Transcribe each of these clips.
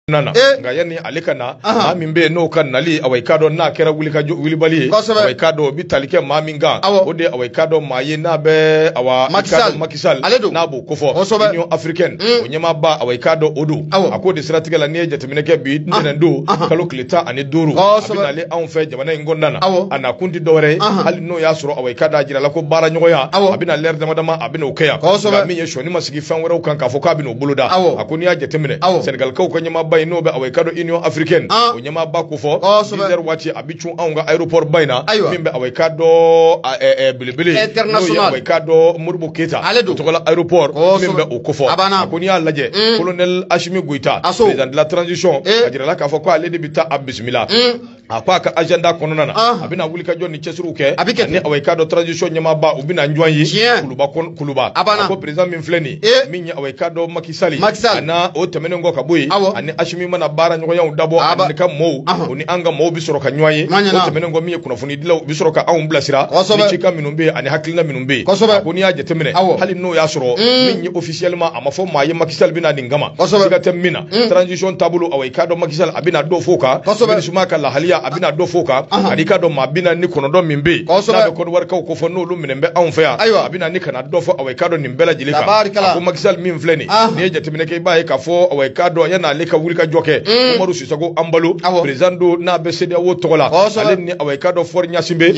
nana nga yani alikana mamin be no kan nali awai kado na kera wilibali awai kado bitalike maminga ode awai kado maye na be awa makisal na bu kofo union africaine onyema ba awai kado odu akode strategique la neje temineke bi nendo kalo kleta ani duru abina le an fe jamana ngondana ana kundi dore hali no ya soro awai kada jira la ko bara nyoya abina ler dama abina okeya mi ye shoni masigi fan wero kan ka fo ka bino buluda akoni ya jetemine senegal ko ko nyema ba no be awai kado union africaine onyama bakufo dizer wati abichu aunga aeroport baina mimbe awai kado bilibili international awai kado murbu keta tokola aeroport mimbe okufo akoni alaje colonel Ashimi Goïta président de la transition ajira la ka fo ko ale de bita abismillah akwa ka agenda konona abina wulika joni chesuruke ni awai kado transition nyama ba ubina njwanyi kuluba ko président minfleni minya awai kado makisali na o temene ngo kabui ani Ashimi mana bara nyogo ya dabo anika mo oni anga mo bisoro ka nyoye o temene ngo miye kuna funi dila bisoro ka awun blasira ni chika minumbe ani haklina minumbe akoni ya jetemene hali no ya soro minye officiellement amafo maye makisal bina dingama siga temina transition tabulu awai kado makisal abina do foka binisuma ka la halia abina do foka adika do mabina ni kono do mimbe na be kono warka ko fo no lu minembe awun fa abina ni kana do fo awai kado nimbela jilika ko makisal min fleni ni jetemene ke baye ka fo awai kado yana leka wulika joke Umaru Sisago Ambalo président do na BCD wo togola alen ni awai kado for nyasimbe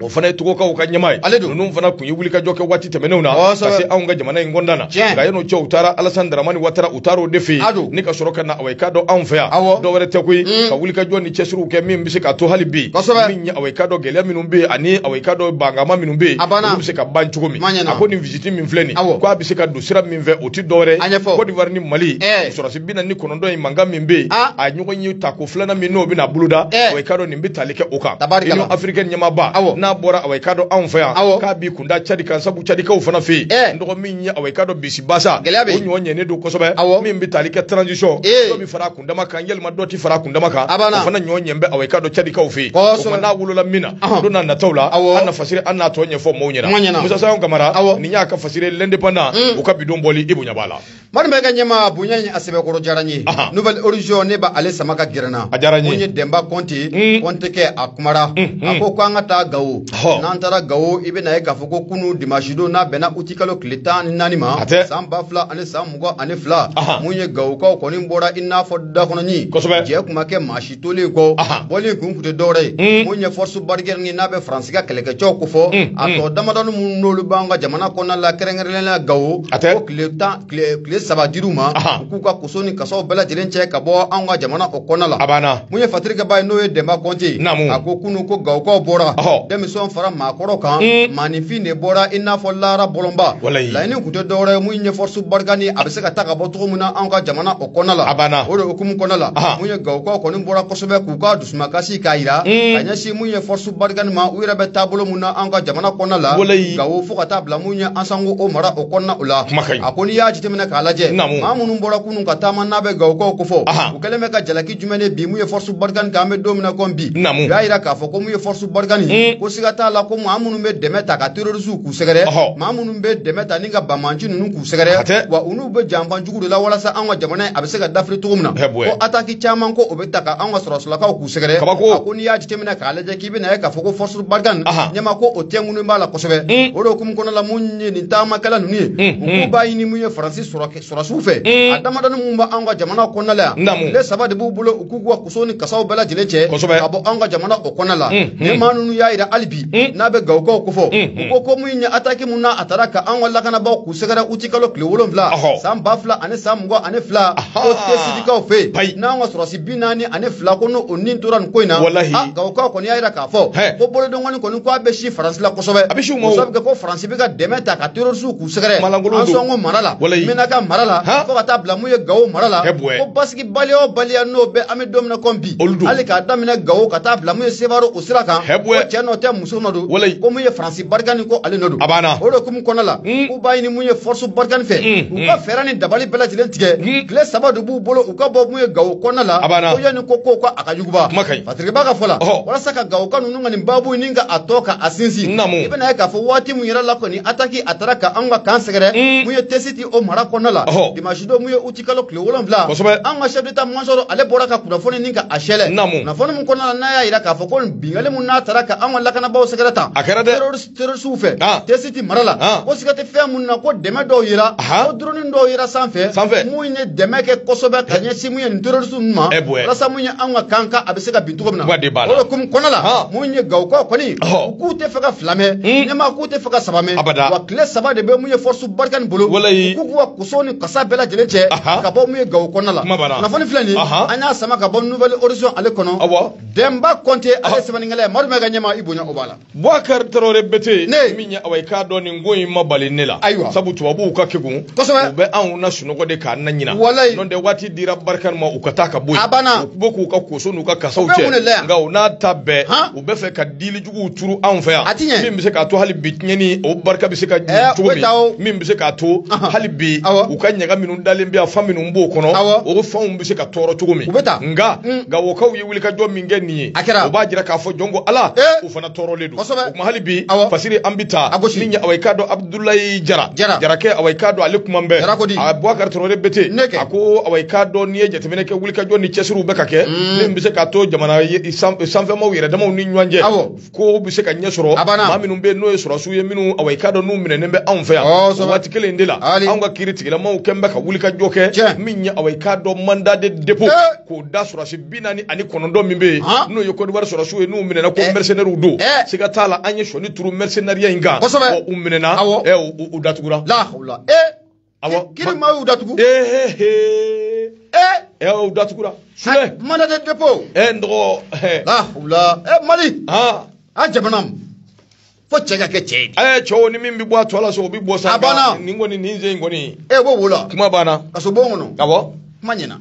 o fana tugo ka ka nyamai nunu fana kunyi wulika joke wati temenuna kasi aunga jamana ngondana ga yano cho utara Alassane Dramani Ouattara utaro defi ni ka soroka na awai kado anfaya do were tekui ka wulika joni chesuru ke min bisika to halibi min nya awai kado gele minumbe ani awai kado bangama minumbe bisika banchugumi akoni visiting min fleni kwa bisika dusira min ve oti dore ko divar ni Mali sorasi bina ni konondo manga mimbe a nyugo nyi tako flana mino bina buluda awai kado nimbe talike oka ino african nyama ba na bora awai kado anfaya ka bi kunda chadi kan sabu chadi ka ufana fi ndo minya awai kado bisi basa onyo onye ne do kosobe mimbe talike transition do mi fara kunda maka ngel ma doti fara kunda maka ufana nyonye mbe awai kado chadi ka ufi ko na wulula mina do na tawla anna fasire anna to nye fo monyera musa sa on kamara ni nya ka fasire l'indépendant uka bidon boli ibu nyabala man be ga nyama bunyanya asebe ko jaranyi nouvelle origine ne ba ale samaka girana munye demba konti ke akumara ako kwanga ta gawo nantara gawo ibe na ka foko kunu dimashido na bena utikalo kletan nanima samba fla ane samugo ane fla munye gawo ko ni mbora inna fodda kono ni je kuma ke mashitole ko boli kunkude dore munye force barger ni nabe france ga keleke choko fo ato damadanu mun nolu banga jamana kona la kerengere la gawo ko kletan kle sabadiruma kuka kusoni kaso bela jirenche kabo anga jamana okona la abana munye fatrika bay noye demba konti akokunu ko gaw ko bora demison fara makoro kan manifi ne bora inna follara bolomba la ni kuto dore munye force bargani abse ka taka boto muna anga jamana okona la abana oro okumu kona la munye gaw ko ni bora kosobe kuka dusma kasi kaira kanya shi munye force bargani ma uira be tabolo muna anga jamana kona la gaw fo kata bla munye ansango o mara okona ula akoni ya jitemena kalaje mamunu bora kunu katama nabe gaw ko kofo ukeleme ka jalaki jumene bi muye force bargani ka me domina kombi ya ira ka fo ko muye force bargani ko sigata la ko mamunu be demeta ka terrorisme ku segere mamunu be demeta ninga bamanji nunu ku segere wa unu be jamban jugudo la wala sa anwa jamana abese ka dafri tugumna ko ataki chaman ko obeta ka anwa sorosula ka ku segere ko ni ya jitemina ka leje kibi na ka fo ko force bargani nyama ko otengunu mbala ko sebe odo kum kono la munye ni tama kala nuni ko bayini muye francis sorasufe adama danu mumba anga jamana konna la le sabade bu bulo ukugwa kusoni kasaw bela jileche abo anga jamana okonna la ne manunu ya ida albi na be gawko kufo ko munya ataki munna ataraka an walla kana ba ku segara utikalo klewolon vla sam bafla ane sam ngo ane fla o tesidika o fe na nga sorasi binani ane fla kono onin turan koina gawko ko ya ida ka fo ko bolo don ngoni ko ko abeshi france la kosobe mo sabe ko france be ga demeta ka terrorsu ku segara an songo marala menaka marala ko kata bla muye gawo marala ko baski balio balia no be ame domna kombi ale ka damina gawo kata bla muye sebaro usira kan ko cheno te muso nodu ko muye france bargani ko ale nodu oro kum konala ko bayini muye force bargani fe ko ferani dabali bela jilen tige kle sabadu bu bolo ko bo muye gawo konala ko yani ko akayuba patrick baga fola wala saka gawo kanu ngani babu ninga atoka asinsi ibe na ka fo wati mu yira la ko ni ataki ataraka anga kansegere muye tesiti o mara konala dimashido muye utikalo kle wolon vla an ka chef d'état major ale bɔra ka kunnafoni nin ka a sɛlɛ kunnafoni mun kɔnɔna na n'a y'a yira k'a fɔ ko bingale mun n'a taara ka an ka lakanabaw sɛgɛrɛ tan terrorisiw fɛ T-Site mara la ko siga tɛ fɛn mun na ko dɛmɛ dɔw yira ko drone dɔw yira sanfɛ mun ye dɛmɛ kɛ kosɛbɛ ka ɲɛsin mun ye nin terrorisiw ma walasa mun ye an ka kan a bɛ se ka bin cogo min na o de kun kɔnɔ la mun ye Gawukaw kɔni k'u tɛ fɛ ka 2 mɛn ɲɛmaa k'u tɛ fɛ ka 3 mɛn wa tile 3 de bɛ mun ye force Barikani bolo k'u k'u ka kuso ni kasa bɛɛ lajɛlen cɛ ka bɔ mun ye Gawo kɔnɔna la kunnafoni filɛ nin an y'a sama ka bɔ Nouvelle Horizon ale kɔnɔ Demba Konte ale sɛbɛnnikɛla ye Madu ka ɲɛmaa i bonya o b'a la Boubacar Traoré Bete min ye awai k'a dɔn nin ko in ma bali ne la sabu tubabuw ka kegun u bɛ anw na sunɔgɔ de k'a na ɲina n'o tɛ waati dira Barikani ma u ka taa ka bɔ yen u bɛ k'u ka kuso n'u ka kasaw cɛ nka u n'a ta bɛɛ u bɛ fɛ ka diilijuguw turu anw fɛ yan min bɛ se k'a to hali bi tiɲɛni o barika bɛ se ka cogo min bɛ se k'a to hali bi u ka ɲaga minnu dalen bɛ yan fan minnu b'o kɔnɔ o fanw bɛ se ka tɔɔrɔ cogo min nka Gawokaw ye wulikajɔ min kɛ nin ye o b'a jira k'a fɔ jɔn ko Ala u fana tɔɔrɔlen don o tuma hali bi fasiri an bɛ taa min ye awai k'a dɔn Abdulayi Jarakɛ awai k'a dɔn ale kuma bɛɛ a Boubacar Traoré Bete a ko awai k'a dɔn n'i ye jateminɛ kɛ wulikajɔ ni cɛsiriw bɛ ka kɛ min bɛ se k'a to jamana sanfɛmaw yɛrɛ damaw ni ɲɔgɔn cɛ ko bɛ se ka ɲɛ sɔrɔ maa minnu bɛ n'o ye sɔrɔsiw ye minnu awai k'a dɔn n'u minɛnen bɛ anw fɛ yan waati kelen de la anw ka kiiri tigilamaw kɛn bɛ ka wulikajɔ kɛ min ye awai k'a dɔn mandat de dépôt k'o da sɔrɔsi 49 min bɛ yen n'o ye Côte d'Ivoire sɔrɔsiw ye n'u minɛna ko mercenaires don siga t'a la an ye sɔni turu mercenariat in kan u minɛna u datugura kiri maa y'u datugu u datugura Sule mandat de dépôt n dɔgɔ Mali a jamana fo cɛ ka kɛ cɛ ye cɛw ni min bɛ bɔ a tɔ la so o bɛ bɔ sa nin kɔni nin sen kɔni b'o wolo kuma banna kaso bon kɔnɔ kuma ɲɛna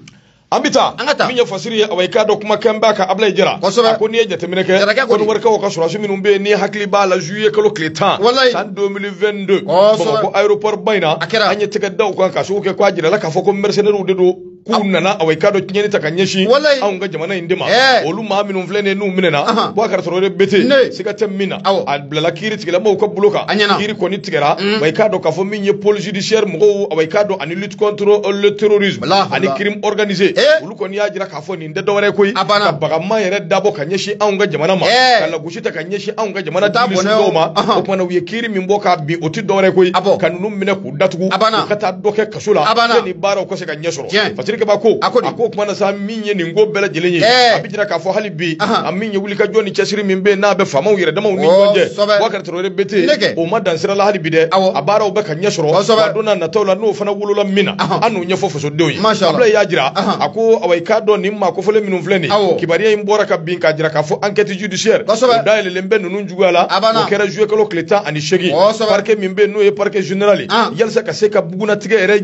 an bɛ taa min ye fasiri ye awai k'a dɔn kuma kɛn b'a ka Ablaye Jara a ko n'i ye jateminɛ kɛ Côte d'Ivoirekaw ka sɔrɔsi minnu bɛ yen ni hakili b'a la juillet kalo tile 10 san 2022 Bamakɔ aéroport ba in na an ye tɛgɛ da u kan ka sugu kɛ k'a jirala k'a fɔ ko mercenaires de don k'u nana awai k'a dɔn tiɲɛni ta ka ɲɛsin anw ka jamana in de ma olu maa minnu filɛ nin ye n'u minɛna Boubacar Traoré Bete siga tɛ min na a bilala kiiri tigilamaw ka bolo kan kiiri kɔni tigɛra awai k'a dɔn k'a fɔ min ye pôle judiciaire mɔgɔw awai k'a dɔn ani lutte contre le terrorisme ani crime organisé olu kɔni y'a jira k'a fɔ nin tɛ dɔwɛrɛ koyi ka bagama yɛrɛ dabɔ ka ɲɛsin anw ka jamana ma ka lagosi ta ka ɲɛsin anw ka jamana dilisudɔw ma o kumana u ye kiiri min bɔ k'a bin o tɛ dɔwɛrɛ koyi ka ninnu minɛ k'u datugu u ka taa dɔ kɛ kaso la ni baaraw ka se ka ɲɛ sɔrɔ fasirikɛba ko a ko kumana sa min ye nin ko bɛɛ lajɛlen ye a bɛ jira k'a fɔ hali bi a min ye wulikajɔ ni cɛsiri min bɛ yen n'a bɛ faamaw yɛrɛ damaw ni ɲɔgɔn cɛ Boubacar Traoré Bete o ma dan sira la hali bi dɛ a baaraw bɛ ka ɲɛ sɔrɔ a don n'a nataw la n'o fana wolola min na an n'o ɲɛfɔ fasodenw ye Ablaye y'a jira a ko awai k'a dɔn nin maa kofɔlen minnu filɛ nin kibaruya in bɔra ka bin k'a jira k'a fɔ enquête judiciaire o dayɛlɛlen bɛ ninnu juguya la o kɛra juillet kalo tile 18 parquet min bɛ yen n'o ye parquet général yalisa ka se ka bugunatigɛ yɛrɛ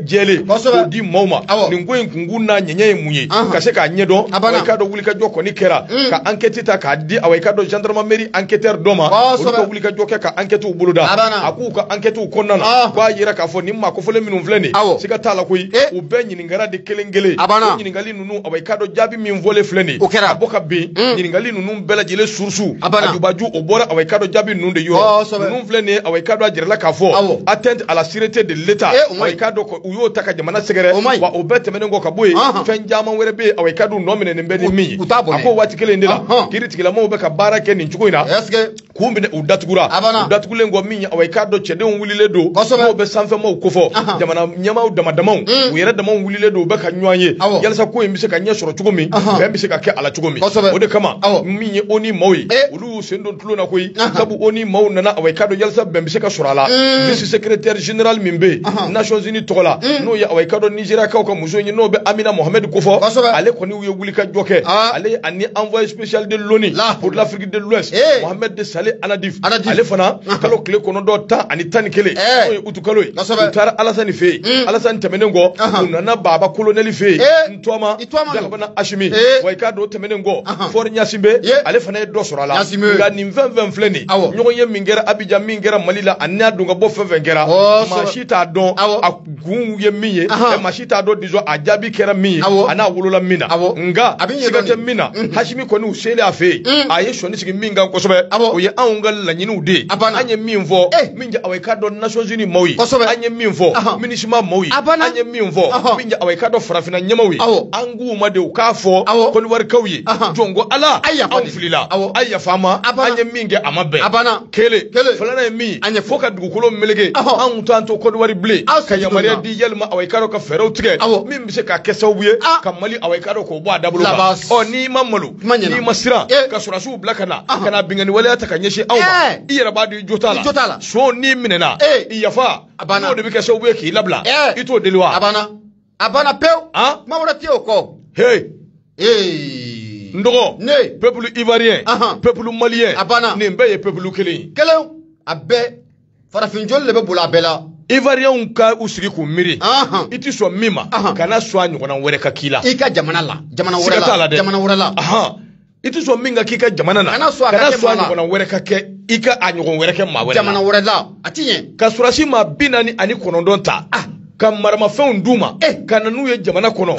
jɛlen k'o di maaw ma nin ko in kunkun n'a ɲɛɲɛ ye mun ye ka se k'a ɲɛdɔn awai k'a dɔn wulikajɔ kɔni kɛra ka enquête ta k'a di awai k'a dɔn gendarmerie enquêteur dɔ ma olu ka wulikajɔ kɛ ka enquêtew boloda a k'u ka enquêtew kɔnɔna na k'a yira k'a fɔ nin maa kofɔlen minnu filɛ nin siga t'a la koyi u bɛɛ ɲininkara de kelen kelen o ɲininkali ninnu awai k'a dɔn jaabi min fɔlen filɛ nin a bɔ ka bin ɲininkali ninnu bɛɛ lajɛlen surusu a jubaju o bɔra awai k'a dɔn jaabi ninnu de yɔrɔ ninnu filɛ nin ye awai k'a dɔn a jirala k'a fɔ atteinte à la sûreté de l'État awai k'a dɔn u y'o ta ka jamana sɛgɛrɛ wa o bɛɛ tɛmɛnen kɔ ka bɔ yen fɛn caman wɛrɛ bɛ yen awai k'a dɔn nɔ minɛnen bɛ ni min ye a ko waati kelen de la kiiri tigilamaw bɛ ka baara kɛ nin cogo in na k'u minɛ u datugura u datugulen kɔ min ye awai k'a dɔn cɛdenw wulilen don n'o bɛ sanfɛmaw kofɔ jamana ɲɛmaaw damadamaw u yɛrɛ damaw wulilen don u bɛ ka ɲɔgɔn ye yalisa ko in bɛ se ka ɲɛ sɔrɔ cogo min bɛn bɛ se ka kɛ a la cogo min o de kama min ye ONU maaw ye olu y'u sen don tulo na koyi sabu ONU maaw nana awai k'a dɔn yalisa bɛn bɛ se ka sɔrɔ a la vice secrétaire général min bɛ yen Nations Unies tɔgɔ la n'o ye awai k'a dɔn Nigériyakaw ka muso ye n'o bɛ Amina Mohamed kofɔ ale kɔni ye wulikajɔ kɛ ale ani envoyé spécial de l'ONU pour l'Afrique de l'Ouest Mohamed Saleh Anadif ale fana kalo tile kɔnɔntɔn 11 n'o ye utu kalo ye u taara Alassane fɛ yen Alassane tɛmɛnen kɔ u nana Baba colonel fɛ yen Ntɔma Jalabana Hashimi awai k'a dɔn tɛmɛnen kɔ Fori Ɲasinbɛ ale fana ye dɔ sɔrɔ a la nka nin fɛn fɛn filɛ nin ɲɔgɔn ye min kɛra Abidjan min kɛra Mali la ani n'a dun ka bɔ fɛn fɛn kɛra maa si t'a dɔn a kun ye min ye maa si t'a dɔn disons a jaabi kɛra min ye a n'a wolola min na nka siga tɛ min na Hashimi kɔni u selen a fɛ yen a ye sɔnni sigi min kan kosɛbɛ o ye anw ka laɲiniw de an ye min fɔ min je away ka dɔ Nations Unies maaw ye an ye min fɔ MINUSMA maaw ye an ye min fɔ min je away ka dɔ farafina ɲɛmaaw ye an k'u ma de u k'a fɔ Côte d'Ivoire kaw ye jongo ala anw filila a yafa ma an ye min kɛ a ma bɛn kelen filanan ye min an ye fo ka dugukolo meleke anw t'an to Côte d'Ivoire bilen ka yamaruya di yalima away ka dɔ ka fɛɛrɛw tigɛ min bɛ se ka kɛ sababu ye ka Mali away ka dɔ k'o bɔ a dabolo kan n'i ma malo n'i ma siran ka sɔrɔsiw bila ka na bingani waleya ta ka ɲɛsin aw ma i yɛrɛ b'a dɔn i jo t'a la so n'i minɛna i yafa n'o de bɛ kɛ sababu ye k'i labila i t'o deli wa a banna pewu kuma wɛrɛ tɛ o kɔ n dɔgɔ peuple ivoirien peuple malien nin bɛɛ ye peuple kelen a bɛɛ farafin joli de bɛ bolo a bɛɛ la Ivoiriens ka u sigi k'u miiri i ti sɔn min ma kana sɔn a ɲɔgɔnna wɛrɛ ka k'i la i ka jamana wɛrɛ la i ti sɔn min ka k'i ka jamana na kana sɔn a ɲɔgɔnna wɛrɛ ka kɛ i ka a ɲɔgɔn wɛrɛ kɛ maa wɛrɛ jamana wɛrɛ la a ti ɲɛ ka sɔrɔsi maa 49 ta ka maramafɛnw d'u ma ka na n'u ye jamana kɔnɔ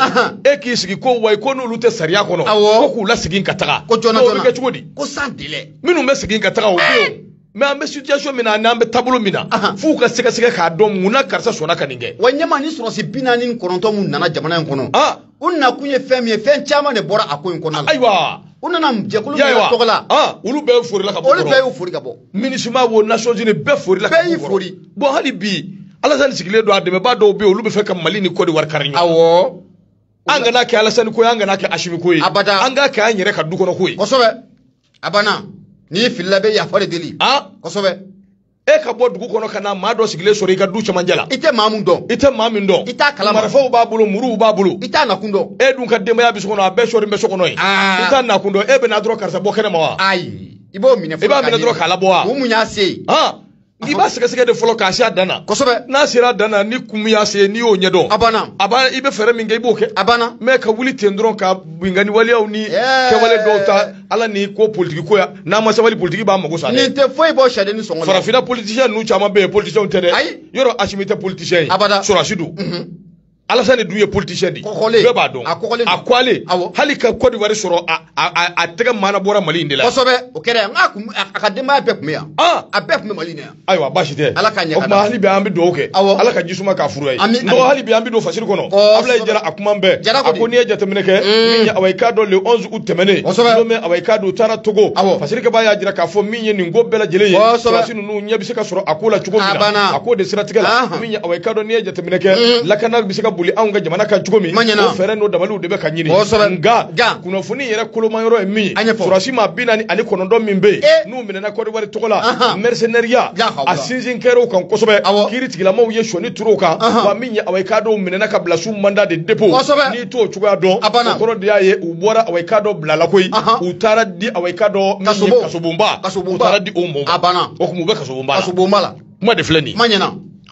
k'i sigi ko wayi ko n'olu tɛ sariya kɔnɔ ko k'u la segin ka taga ko jɔna o bɛ kɛ cogo di ko sans délai minnu bɛ segin ka taga o bɛ mais an bɛ situation min na n'an bɛ taabolo min na f'u ka sɛgɛsɛgɛ k'a dɔn mun na karisa sɔnna ka nin kɛ wa ɲɛma ni sɔrɔsi 49 mun nana jamana in kɔnɔ u nakun ye fɛn min ye fɛn caman de bɔra a ko in kɔnɔ la ayiwa u nana jɛkulu min tɔgɔ la olu bɛɛ forila ka bɔ olu bɛɛ y'u fori ka bɔ MINUSMA wo Nations Unies bɛɛ forila ka bɔ fori bon hali bi Alassane sigilen don a dɛmɛbaa dɔw bɛ yen olu bɛ fɛ ka Mali ni Côte d'Ivoire kari ɲɔgɔn awɔ an kana kɛ Alassane ko ye an kana kɛ Assimi ko ye abada an ka kɛ an yɛrɛ ka du kɔnɔ ko ye kosɛbɛ a banna n'i filila bɛ yafa de deli kosɛbɛ e ka bɔ dugu kɔnɔ ka na maa dɔ sigilen sɔrɔ i ka du cɛmancɛ la i tɛ maa min dɔn i tɛ maa min dɔn i t'a kalama marifaw b'a bolo muruw b'a bolo i t'a nakun dɔn e dun ka denbaya bɛ so kɔnɔ a bɛɛ sɔɔri bɛ so kɔnɔ yen i t'a nakun dɔn e bɛ na dɔrɔn karisa bɔ kɛnɛ ma wa ayi i b'o minɛ i b'a minɛ dɔrɔn k'a labɔ wa mun y'a se i b'a sɛgɛsɛgɛ de fɔlɔ k'a se a dan na kosɛbɛ n'a sera a dan na ni kun min y'a se n'i y'o ɲɛdɔn a banna i bɛ fɛɛrɛ min kɛ i b'o kɛ a banna mais ka wuli ten dɔrɔn ka bingani waleyaw ni kɛwale dɔw ta ala ni ko politiki ko ya n'a ma sabali politiki b'a mago sa dɛ nin tɛ foyi bɔ sɛden ni sɔngɔ la farafina politicien ninnu caman bɛ yen politicien tɛ dɛ yɔrɔ Assimi tɛ politicien ye abada sɔrɔsi don Alassane dun ye politicien de bɛɛ b'a dɔn a kɔlen hali ka Côte d'Ivoire sɔrɔ a tɛgɛ maana bɔra Mali in de la kosɛbɛ o kɛra a ka denbaya bɛɛ tun bɛ yan a bɛɛ tun bɛ Mali in na yan ayiwa baasi tɛ ala ka ɲɛ o tuma hali bi an bɛ dugawu kɛ ala ka jisuma k'a furu ye nɔgɔ hali bi an bɛ don fasiri kɔnɔ Ablaye Jara a kuma bɛɛ a ko n'i ye jateminɛ kɛ min ye away ka dɔ le 11 août tɛmɛnen n'o mɛ away ka dɔ taara Togo fasiri kɛbaa y'a jira k'a fɔ min ye nin ko bɛɛ lajɛlen ye sɔrɔsi ninnu ɲɛ bɛ se ka sɔrɔ a ko la cogo min na a ko de siratigɛ la min ye away ka dɔ n'i ye jateminɛ kɛ lakana bɛ se ka boli anw ka jamana kan cogo min o fɛɛrɛ n'o dabaliw de bɛ ka ɲini nka kunnafoni yɛrɛ kolomayɔrɔ ye min ye sɔrɔsi maa 49 min bɛ yen n'u minɛna Côte d'Ivoire tɔgɔ la mercenariat a sinsin kɛr'o kan kosɛbɛ kiiri tigilamaw ye sɔni turu o kan wa min ye away ka dɔw minɛna ka bila su mandat de dépôt n'i t'o cogoya dɔn o kɔrɔ de y'a ye u bɔra away ka dɔ bilala koyi u taara di away ka dɔ min ye kasobonba u taara di o ma o tuma u bɛ kasobonba la kuma de filɛ nin ye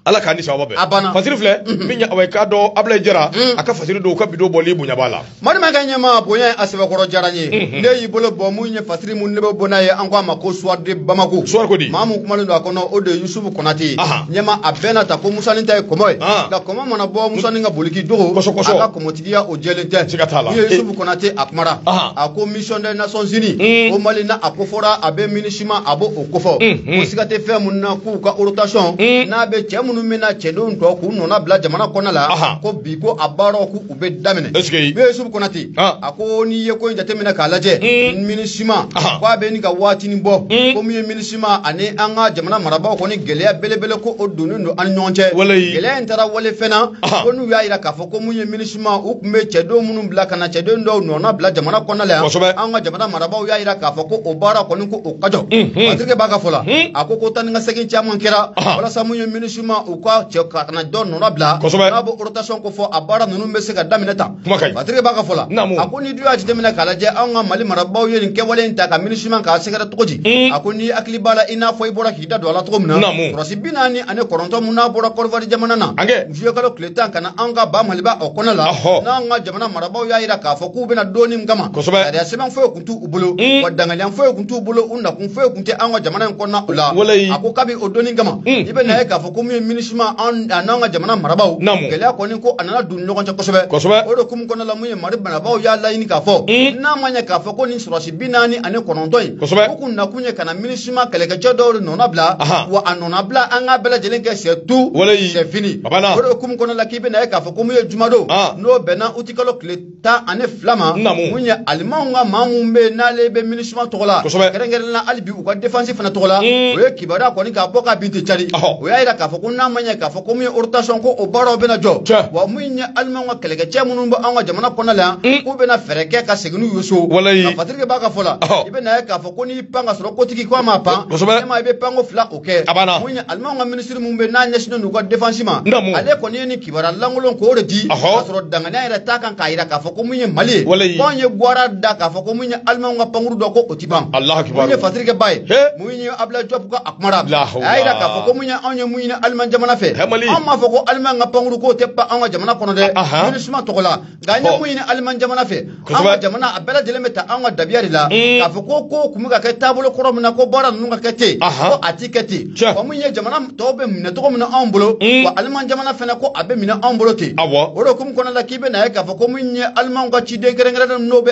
ala k'an ni sababa bɛn fasiri filɛ min ye away ka dɔ Ablaye Jara a ka fasiri don ka bidon bɔli bonya b'a la marimakɛ ɲɛma bonya a sɛbɛkɔrɔ diyara n ye ne y'i bolo bɔ mun ye fasiri mun ne bɛ bɔ n'a ye an ko a ma ko Soir de Bamako Soir ko di maa mun kumalen don a kɔnɔ o de ye Yusufu Konate ɲɛma a bɛɛ na ta ko Musanin ta ye kɔmɔ ye nka kɔmɔ mana bɔ Musanin ka boliki dogo a ka kɔmɔtigiya o jɛlen tɛ siga t'a la ni ye Yusufu Konate a kumara a ko mission des Nations Unies ko Mali na a kofɔra a bɛ MINUSMA a b'o fɔ ko siga tɛ fɛn mun na k'u ka rotation n'a bɛ cɛ minnu bɛ na cɛdenw tɔ k'u nɔna bila jamana kɔnɔ la ko bi ko a baaraw k'u bɛ daminɛ ne ye Yusufu Konate a ko n'i ye ko in jateminɛ k'a lajɛ MINUSMA ko a bɛ nin ka waatinin bɔ ko min ye MINUSMA ani an ka jamana marabaaw kɔni gɛlɛya belebele ko o donnen don an ni ɲɔgɔn cɛ gɛlɛya in taara wale fɛn na ko n'u y'a jira k'a fɔ ko mun ye MINUSMA u tun bɛ cɛdenw minnu bila ka na cɛdenw dɔw nɔna bila jamana kɔnɔ la yan an ka jamana marabaaw y'a jira k'a fɔ ko o baara kɔni ko o ka jɔ Patrick b'a ka fɔ la a ko taa ni ka segin caman kɛra walasa mun ye MINUSMA u ka cɛ ka na dɔ nɔna bila n'a bɛ rotation ko fɔ a baara ninnu bɛ se ka daminɛ tan Patrick b'a ka fɔ la a ko ni dun y'a jateminɛ k'a lajɛ an ka Mali marabaaw ye nin kɛwale in ta ka MINUSMA k'a sɛgɛrɛ cogo di a ko ni hakili b'a la i n'a fɔ i bɔra k'i da don a la cogo min na sɔrɔsi 49 mun n'a bɔra Côte d'Ivoire jamana na juillet kalo tile 10 ka na an ka ba Maliba o kɔnɔ la n'an ka jamana marabaaw y'a jira k'a fɔ k'u bɛna dɔɔnin min kama sariya sɛbɛn foyi tun t'u bolo wa dangaliya foyi tun t'u bolo u nakun foyi tun tɛ an ka jamana in kɔnɔna o la a ko kabi o dɔɔnin kama i bɛ na ye k'a fɔ ko min ye minishima ananga jamana marabao gele akoni ko anana dun ɲɔgɔn cɛ kosɛbɛ o de kum kɔnɔ la mun ye mari banabaaw y'a laɲini k'a fɔ n'a ma ɲɛ k'a fɔ ko ni sɔrɔsi 49 ani 9 in o kun nakun ye kana minishima kɛlɛkɛcɛ dɔw de nɔnɔ bila wa a nɔnɔ bila an ka bɛɛ lajɛlen kɛ c'est tout c'est fini o de kum kɔnɔ la k'i bɛna ye k'a fɔ ko mun ye jumado n'o bɛnna uti kalo tile 12 ma mun ye alimanw ka maa mun bɛ n'ale bɛ minishima tɔgɔ la kɛrɛnkɛrɛnnen na hali bi u ka défense fana tɔgɔ la o ye kibaruya kɔni k'a bɔ k'a bin tɛ cari o y'a yira k'a fɔ ko n'a ma ɲɛ k'a fɔ ko mun ye rotation ko o baaraw bɛna jɔ wa mun ye alimanw ka kɛlɛkɛcɛ minnu bɛ an ka jamana kɔnɔ la yan k'u bɛna fɛɛrɛ kɛ ka segin n'u ye so ka Patrick b'a ka fɔ la i bɛna ye k'a fɔ ko n'i pan ka sɔrɔ kotigi ko a ma pan e ma i bɛ panko 2 o kɛ mun ye alimanw ka ministre mun bɛ n'a ɲɛsinnen n'u ka défense ma ale kɔni ye ni kibaruya lankolon k'o de di k'a sɔrɔ danganiya yɛrɛ t'a kan k'a yira k'a fɔ ko mun ye Mali ye k'anw ye guwara da k'a fɔ ko mun ye alimanw ka pankuru dɔ ko o ti ban mun ye Patrick ba ye mun ye Abdoulaye Diop ka a kumara a y'a yira k'a fɔ ko mun ye anw ye mun ɲini aliman jamana fɛ anw m'a fɔ ko aliman ka pankuru k'o tɛ ban an ka jamana kɔnɔ dɛ minusima tɔgɔ la nka an ye mun ɲini aliman jamana fɛ an ka jamana a bɛɛ lajɛlen bɛ ta an ka dabiya de la k'a fɔ ko kun bɛ ka kɛ taabolo kɔrɔ min na ko baara ninnu ka kɛ ten ko a ti kɛ ten wa mun ye jamana tɔw bɛ minɛ cogo min na anw bolo wa aliman jamana fana ko a bɛ minɛ anw bolo ten o de hukumu kɔnɔ la k'i bɛ na ye k'a fɔ ko mun ye alimanw ka ciden kɛrɛnkɛrɛnnen n'o bɛ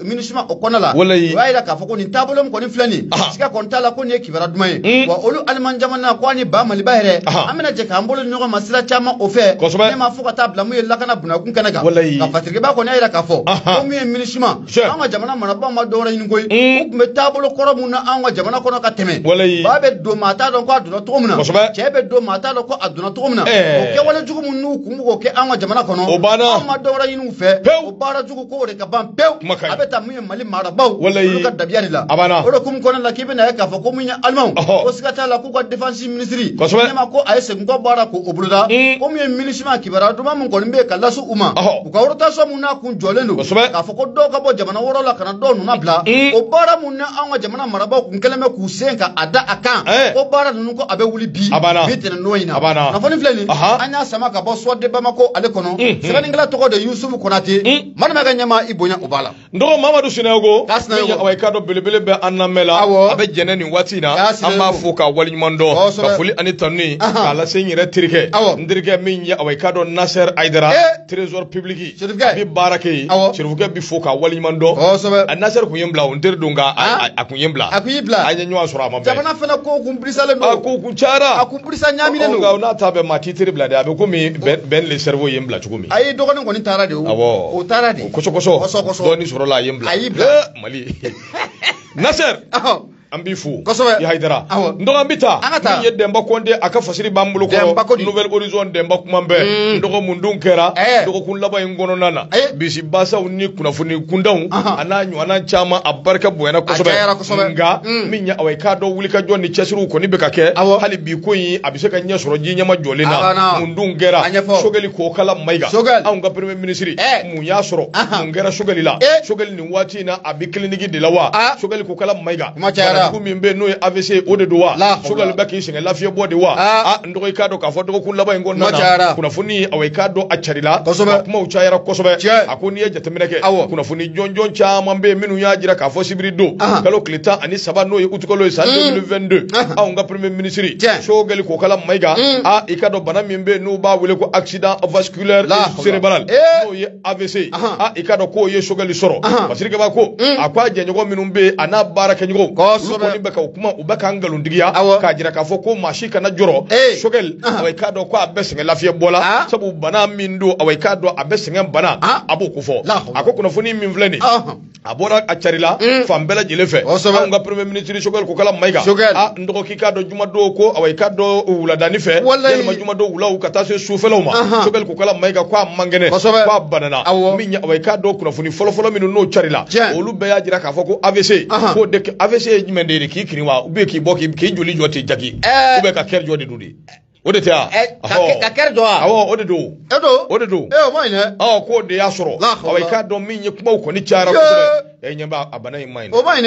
minusima o kɔnɔ la o y'a yira k'a fɔ ko nin taabolo min kɔni filɛ nin siga kɔni t'a la ko nin ye kibaruya duman ye wa olu aliman jamana ko ani ba Maliba yɛrɛ an bɛna jɛ k'an bolo ɲɔgɔn ma sira caman o fɛ ne ma fɔ ka taa bila mun ye lakana bunakun kɛnɛ kan ka Patrick ba kɔni y'a yira k'a fɔ ko mun ye minusima an ka jamana marabaaw ma dɔwɛrɛ ɲini koyi u tun bɛ taabolo kɔrɔ mun na an ka jamana kɔnɔ ka tɛmɛ ba bɛ don maa t'a dɔn ko a donna cogo min na cɛ bɛ don maa t'a dɔn ko a donna cogo min na o kɛwale jugu min n'u kun bɛ k'o kɛ an ka jamana kɔnɔ an ma dɔwɛrɛ ɲini u fɛ o baara jugu ko o de ka ban pewu a bɛ taa mun ye Mali marabaaw olu ka dabiya de la o de hukumu kɔnɔ la k'i bɛna ye k'a fɔ ko mun ye alimanw ko siga t'a la k'u ka défense ministre ne ma ko a ye segin kɔ baara k'o boloda ko mun ye minusima kibaruya duman min kɔni bɛ yen ka lase u ma u ka rotation mun n'a kun jɔlen don k'a fɔ ko dɔw ka bɔ jamana wɔɔrɔ la ka na dɔw nuna bila o baara mun na an ka jamana marabaaw kun kɛlen bɛ k'u sen ka a da a kan ko baara ninnu ko a bɛ wuli bi tɛnɛn n'o in na kunnafoni filɛ nin an y'a sama ka bɔ Suwade Bamako ale kɔnɔ sɛbɛnnikɛla tɔgɔ de Yusufu Konate Manama ka ɲɛmaa i bonya o b'a la n dɔgɔ Mamadu Sinayogo awa ka dɔ belebele bɛ an lamɛn la a bɛ jɛnɛ nin waati in na an b'a fɔ ka waleɲuman dɔn ka foli ani tanu k'a lase n yɛrɛ terikɛ n terikɛ min ye awa ka dɔ Nasser Aidara trésor public a bɛ baara kɛ yen Serifukɛ bɛ fɔ ka waleɲuman dɔn a Nasser kun ye n bila o n teri don nka a kun ye n bila a ye ɲɔgɔn sɔrɔ a ma bɛn jamana fana ko kun birisalen don ko kun cayara a kun birisa ɲaaminen don nka n'a ta bɛn maa t'i teri bila dɛ a bɛ komi Ben le cerveau ye n bila cogo min a ye dɔgɔnin kɔni taara de o taara de kosɔkɔsɔ dɔɔnin sɔrɔla a ye n bila a y'i bila Mali Nasser an b'i fo kosɛbɛ i Haidara n dɔgɔ an bɛ taa min ye Demba Konde a ka fasiri b'an bolo kɔrɔ Nouvelle Horizon Demba kuma bɛɛ n dɔgɔ mun dun kɛra dɔgɔkun laban in kɔnɔna na bisi basaw ni kunnafoni kundanw a n'a ɲɔgɔnna caman a barika bonyana kosɛbɛ nka min ye awa i k'a dɔn wulikajɔ ni cɛsiriw kɔni bɛ ka kɛ hali bi ko in a bɛ se ka ɲɛ sɔrɔ ji ɲɛma jɔlen na mun dun kɛra Sogɛli Kokala Mayiga anw ka premier ministre mun y'a sɔrɔ mun kɛra Sogɛli la Sogɛli nin waati in na a bɛ clinique de la wa Sogɛli Kokala Mayiga dugu min bɛ n'o ye AVC o de don wa Sogɛli bɛ k'i sɛgɛn lafiya bɔ de wa n dɔgɔ i k'a dɔn k'a fɔ dɔgɔkun laban in kɔnɔna na kunnafoni awa i k'a dɔn a carila kumaw cayara kosɛbɛ a ko n'i ye jateminɛ kɛ kunnafoni jɔnjɔn caman bɛ yen minnu y'a jira k'a fɔ sibiri don kalo tile 13 n'o ye août kalo ye san 2022 anw ka premier ministre Sogɛli Kokala Mayiga i k'a dɔn bana min bɛ yen n'u b'a wele ko accident vasculaire cérébral n'o ye AVC i k'a dɔn k'o ye Sogɛli sɔrɔ parce que b'a ko a ko a jɛɲɔgɔn minnu bɛ yen a n'a baara kɛɲɔgɔnw kɔni bɛ ka o kuma u bɛ k'an nkalontigiya k'a jira k'a fɔ ko maa si kana jɔrɔ Sogɛli awa i k'a dɔn ko a bɛ sɛgɛn lafiya bɔ la sabu bana min don awa i k'a dɔn a bɛ sɛgɛn bana a b'o ko fɔ a ko kunnafoni min filɛ nin a bɔra a carila fan bɛɛ lajɛlen fɛ anw ka premier ministre Sogɛli Kokala Mayiga n dɔgɔ k'i k'a dɔn jumadon ko awa i k'a dɔn wuladani fɛ yalima jumadon wulaw ka taa se sufɛlaw ma Sogɛli Kokala Mayiga ko a man kɛnɛ ko a banana min ye awa i k'a dɔn kunnafoni fɔlɔfɔlɔ minnu n'o carila olu bɛɛ y'a jira k'a fɔ ko AVC ko AVC ye jumɛn de ye k'i kirin wa ou bien k'i bɔ k'i joli jɔ ten jaki ou bien ka kɛri jɔ de don de o de tɛ wa ka kɛri jɔ wa awɔ o de don o de don o ma ɲi dɛ k'o de y'a sɔrɔ awa i k'a dɔn min ye kumaw kɔni cayara kosɛbɛ ɲɛ b'a a bana in ma ɲi o ma ɲi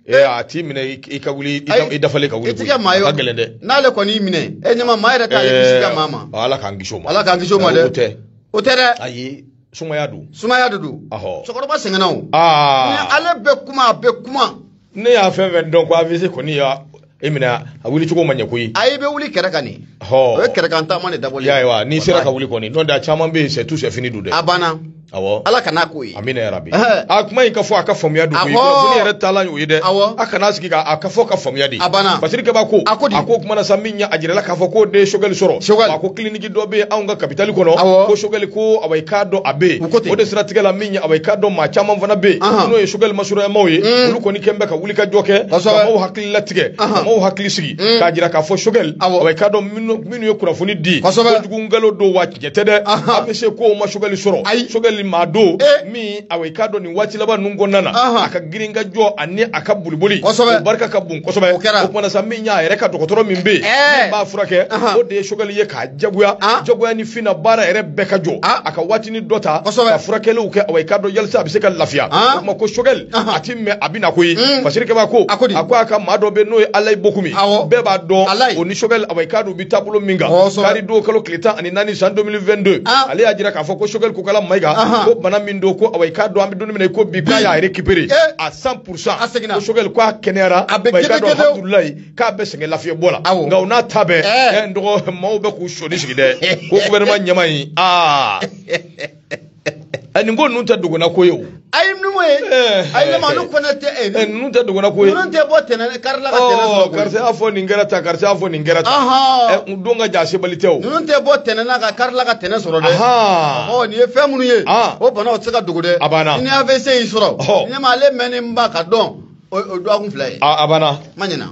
dɛ a t'i minɛ i ka wuli i dafalen ka wuli i ti kɛ maa ye ka gɛlɛn dɛ n'ale kɔni y'i minɛ ɲɛma maa yɛrɛ t'ale kisi ka maa ma Ala k'an kisi o ma Ala k'an kisi o ma dɛ o tɛ dɛ ayi sumaya don de don cɛkɔrɔba sɛgɛnna o ale bɛ kuma a bɛ kuma ne y'a fɛn fɛn dɔn ko AVC kɔni ya emina a wuli cogo manya koyi ayi be wuli kɛrɛ kan ni ho o kɛrɛ kan ta man de dabɔlen yawa ni sera ka wuli kɔni donc da caman be c'est tout c'est fini du de abana awɔ ala kana ko yi amina ya rabbi a kuma in ka fɔ a ka famuya du koyi ko ni yɛrɛ tala yo ide a kana sigi ka a ka fɔ ka famuya di abana parce que ba ko a ko kuma na sa min ya ajira la ka fɔ ko de shogel sɔrɔ a ko clinique dɔ be an ka capitale kɔnɔ ko shogel ko awai ka dɔ a be o de sira tigɛ la min ya awai ka dɔ ma caman fana be n'o ye shogel masura maw ye olu kɔni kɛnbɛ ka wuli ka jɔ kɛ ka maw hakili latigɛ ka maw hakili sigi k'a jira k'a fɔ shogel awai ka dɔ minnu ye kunnafoni di ko jugu ngalo do wa jɛtɛ dɛ a bɛ se ko ma shogel sɔrɔ shogel ma do min awai ka dɔ nin waati laban ninnu kɔnɔna na a ka girin ka jɔ ani a ka boliboli o barika ka bon kosɛbɛ o kumana sa min y'a yɛrɛ ka dɔgɔtɔrɔ min be min b'a furakɛ o de ye shogel ye k'a jagoya ni fina baara yɛrɛ bɛɛ ka jɔ a ka waatini dɔ ta ka furakɛliw kɛ awai ka dɔ yalisa a bɛ se ka lafiya o kuma ko shogel a ti mɛn a bɛ na koyi fasiri kɛba ko a ka maa dɔ bɛ n'o ye alayi bokumi bɛɛ b'a dɔn o ni shogel awai ka dɔ bi taabolo min kan kari don kalo tile 14 san 2022 ale y'a jira k'a fɔ ko shogel Kokala Mayiga ko bana min don ko awai ka dɔ an bɛ don min na ko bi k'a y'a récupérer à 100% ko shogel ko a kɛnɛyara awai ka dɔ alhamdulilayi k'a bɛ sɛgɛn lafiya bɔ la nka o n'a ta bɛɛ n dɔgɔ maaw bɛ k'u sɔni sigi dɛ ko gouvernement ɲɛma in nin ko ninnu tɛ dogona ko ye o ayi numu ye ayi lama olu fana tɛ ninnu tɛ dogona ko ye ninnu tɛ bɔ tɛnɛ karila ka tɛnɛ sɔrɔ karisa y'a fɔ nin kɛra tan karisa y'a fɔ nin kɛra tan don ka jan sebali tɛ o ninnu tɛ bɔ tɛnɛ na ka karila ka tɛnɛ sɔrɔ dɛ nin ye fɛn minnu ye o bana o tɛ se ka dogo dɛ a banna ni AVC y'i sɔrɔ ɲɛma ale mɛnnen ba ka dɔn o dɔgɔkun fila ye a banna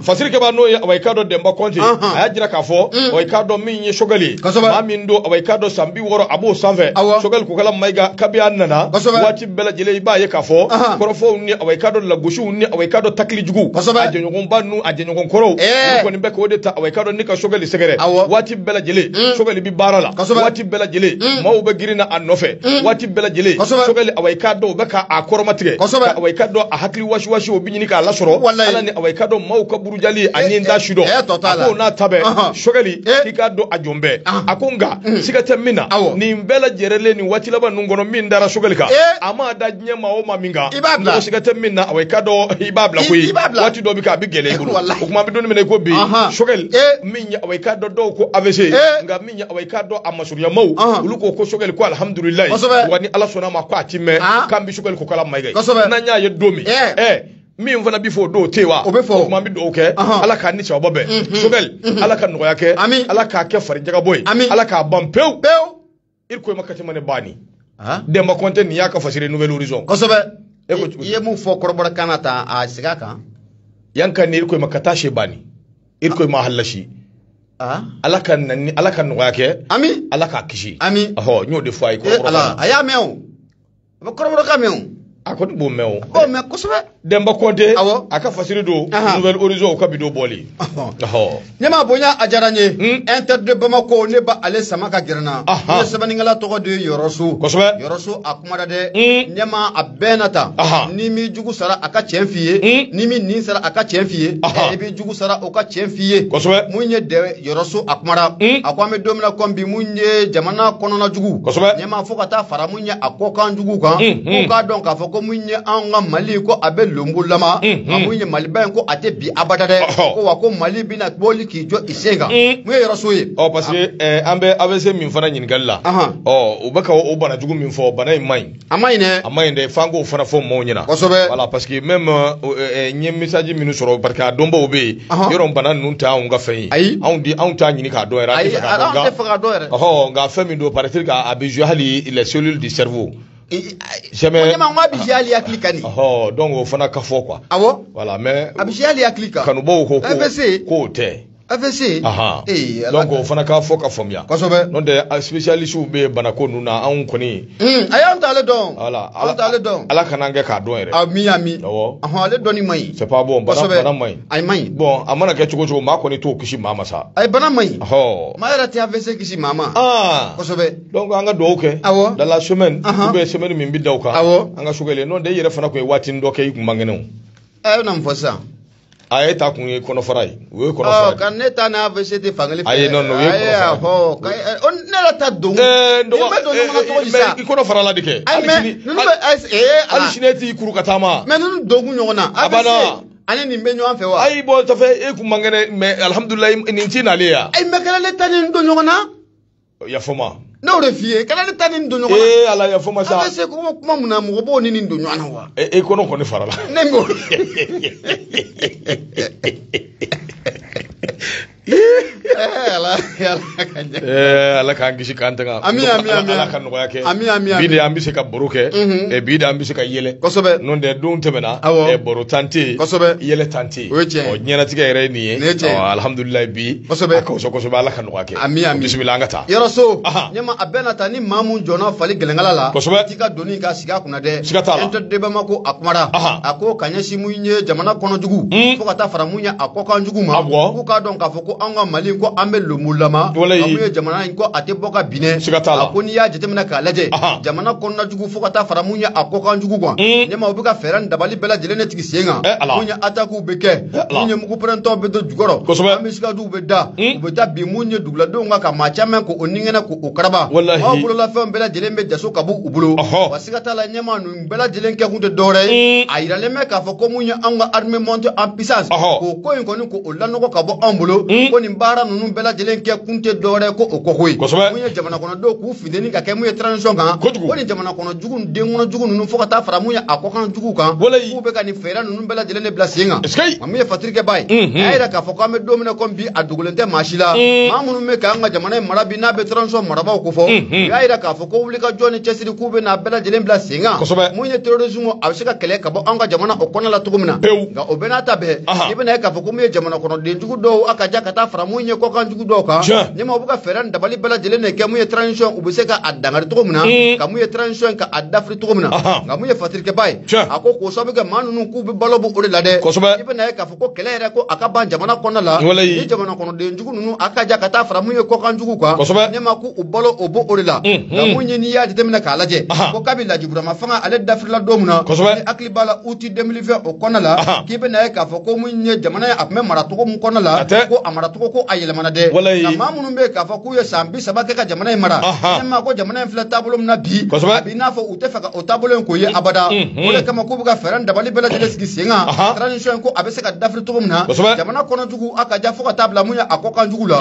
fasiri kɛba n'o ye awai ka dɔ Demba Konte a y'a jira k'a fɔ awai ka dɔ min ye shogel ye maa min don awai ka dɔ san 60 a b'o sanfɛ shogel Kokala Mayiga kabi a nana waati bɛɛ lajɛlen i b'a ye k'a fɔ kɔrɔfɔw ni awai ka dɔ lagosiw ni awai ka dɔ takili jugu a jɛɲɔgɔnba n'u a jɛɲɔgɔn kɔrɔw olu kɔni bɛ k'o de ta awai ka dɔ ni ka shogel sɛgɛrɛ waati bɛɛ lajɛlen shogel bi baara la waati bɛɛ lajɛlen maaw bɛ girin na a nɔfɛ waati bɛɛ lajɛlen shogel awai ka dɔ u bɛ k'a kɔrɔmatigɛ ka awai ka dɔ a hakili wasi o bi ɲini k'a lasɔrɔ ala ni awai ka dɔ maaw ka burujali ani da sudɔ a ko n'a ta bɛɛ shogeli k'i k'a dɔn a jɔn bɛɛ a ko nka siga tɛ min na nin bɛɛ lajɛlen nin waati laban ninnu kɔnɔ min dara shogeli kan a ma da diɲɛ maa o maa min kan mɔgɔ siga tɛ min na awai ka dɔ i b'a bila koyi waati dɔ bɛ kɛ a bɛ gɛlɛya i bolo o kuma bɛ don min na i ko bi shogeli min ye awai ka dɔ dɔw ko AVC nka min ye awai ka dɔ a masuruyamaw olu ko shogeli ko alhamdulilayi wa ni ala sɔnna a ma ko a ti mɛn k'an bɛ shogeli Kokala Mayiga ye n'an y'a ye don min min fana bi fɔ do te wa o bɛ fɔ o kuma bɛ dugawu kɛ ala k'a ni sababa bɛɛ shogel ala ka nɔgɔya kɛ ala k'a kɛ farijagabɔ ye ala k'a ban pewu irko ma kati mane bani Demba Konte ni y'a ka fasiri Nouvelle Horizon kosɛbɛ i ye mun fɔ kɔrɔbɔrɔ kana ta a siga kan yanka ni irko ma kata she bani irko ma halashi ala ka nɔgɔya kɛ ala k'a kisi n y'o de fɔ a ye kɔrɔbɔrɔ a y'a mɛn o a bɛ kɔrɔbɔrɔ ka mɛn o a kɔni b'o mɛn o mɛ kosɛbɛ Demba Konte a ka fasiri don Nouvelle Horizon o ka bi don bɔli ne ma bonya a diyara n ye Inter de Bamako ne ba ale sama ka gɛrɛ n na ne sɛbɛnnikɛla tɔgɔ de ye Yɔrɔso Yɔrɔso a kuma na dɛ ne ma a bɛɛ na ta ni mi jugu sara a ka tiɲɛ f'i ye ni mi nin sara a ka tiɲɛ f'i ye i bɛ jugu sara o ka tiɲɛ f'i ye mun ye Yɔrɔso a kuma na a ko an bɛ don min na komi bi mun ye jamana kɔnɔna jugu ne ma fo ka taa fara mun ye a kɔkan jugu kan ko k'a dɔn k'a fɔ ko mun ye an ka Mali ko a bɛ longo lama mun ye Maliba in ko a tɛ bi abada dɛ ko wa ko Mali bɛna bɔli k'i jɔ i sen kan mun ye Yɔrɔso ye parce que an bɛ AVC min fana ɲininkali la u bɛ ka o bana jugu min fɔ bana in man ɲi a man ɲi dɛ f'an k'o fana fɔ maaw ɲɛna kosɛbɛ voilà parce que même n ye message minnu sɔrɔ parce que a dɔnbaw bɛ yen yɔrɔ bana ninnu tɛ anw ka fɛn ye anw t'a ɲini k'a dɔn yɛrɛ an tɛ fɛ k'a dɔn yɛrɛ nka fɛn min don paraît-il a bɛ jouer hali les cellules du cerveau jamais ma bi jali hakili kan donc o fana ka fɔ quoi voilà mais a bi jali hakili kan kanubaw ko k'o tɛ AVC donc o fana ka fɔ ka faamuya kosɛbɛ n'o tɛ spécialistes bɛ banako ninnu na anw kɔni a y'an t'ale dɔn voilà an t'ale dɔn ala kan'an kɛ k'a dɔn yɛrɛ ami ale dɔnni man ɲi c'est pas bon bana man ɲi a man ɲi bon a mana kɛ cogo cogo maa kɔni t'o kisi maa ma sa a bana man ɲi maa yɛrɛ tɛ AVC kisi maa ma kosɛbɛ donc an ka dugawu kɛ dans la semaine ou bien semaine min bi da o kan an ka sogɛlɛ n'o tɛ i yɛrɛ fana tun ye waati dɔ kɛ i kun man kɛnɛ o a ye na mun fɔ sisan a ye ta kun ye kɔnɔfara ye o ye kɔnɔfara ka ne ta n'a AVC tɛ fankelen fɛ ayi non o ye kɔnɔfara ne yɛrɛ ta don i bɛ don ɲɔgɔn na cogo di sa i kɔnɔfara la de kɛ hali sini e t'i kuru ka taama mais ninnu donkun ɲɔgɔn na a banna ani nin be ɲɔgɔn fɛ wa ayi bon ça fait e kun mangene mais alhamdulillah nin ti nale ya ay me kala le tani do ɲɔgɔn na ya foma no de fiye kala le tani do ɲɔgɔn na ala ya foma sa se ko kuma mun na mɔgɔ bo ni nin do ɲɔgɔn na wa e kono koni farala nengo ala kan gisi kan tanga ami ala kan nogoya ke bide an bise ka boro ke e bide an bise ka yele kosobe non de dun temena e boro tanti kosobe yele tanti o nyana tige yere ni alhamdulillah bi ko so kosobe ala kan nogoya ke bismillah ngata ya rasul nyama abena tani mamun jona fali gelengala la tika doni ka siga kuna de ento de bamako akumara ako kanyasi munye jamana kono jugu ko kata faramunya akoka jugu ma ko ka don ka foko anga mali ko ambe lumulama amuye jamana ko ate boka bine akoni ya jetemna ka laje jamana konna jugu fokata faramunya akoka jugu kwa nyama obuka feran dabali bela jelene tigi senga munya ataku beke munya muku prento be do jugoro amisika du be da ubeta bi munya dugla do nga ka machama ko oningena ko ukaraba abulo la fem bela jelembe jaso kabu ubulo wasikata la nyama nu bela jelenke kunde dore ayira leme ka foko munya anga arme monte en puissance ko ngoni ko olano ko kabo ambulo ko ni bara nunu bela jelenke kunte dore ko okokoi munya jamana kono do ku findeni ka kemu transition kan ko ni jamana kono jugu dengono jugu nunu fokata fara munya akokan jugu kan ku be ka ni fera nunu bela jelene blasinga mamuye fatrike bay ayira ka foko ame domine ko bi adugulente mashila mamunu me ka anga jamana marabi na be transition maraba ko fo ayira ka foko wuli ka joni chesiri ku be na bela jelen blasinga munya terrorisme abishika kele ka bo anga jamana okona la tugumina ga obenata be ibena ka foko muye jamana kono de jugu do akaja kata fara munya ko kan jugu do ka nyama obuka feran dabali bela jelene ke muye transition ubuseka adangari tugumina ka muye transition ka adafri tugumina ga muye fatrike bay ako ko sobe ga manunu ku be balobu ore lade ibena ka foko kele re ko akaba jamana kono la ni jamana kono de jugu nunu akaja kata fara muye ko kan jugu ka nyama ku ubalo obo ore la ga munye ni ya detemina ka laje ko kabila jibura mafanga ale dafri la domuna ni akli bala uti 2020 o kono la kibena ka foko munye jamana ya apme maratugo mu kono la ko amaratugo ko ayele manade na mamunu be ka foko ye sambi sabake ka jamana ya mara nyama ko jamana ya fla tabulum na bi na fo utefaka o tabulum ko ye abada ole kama ko buga feran dabali bela jele sigi senga transition ko abese ka dafri tugumna jamana kono jugu aka ja foka tabla munya akoka jugu la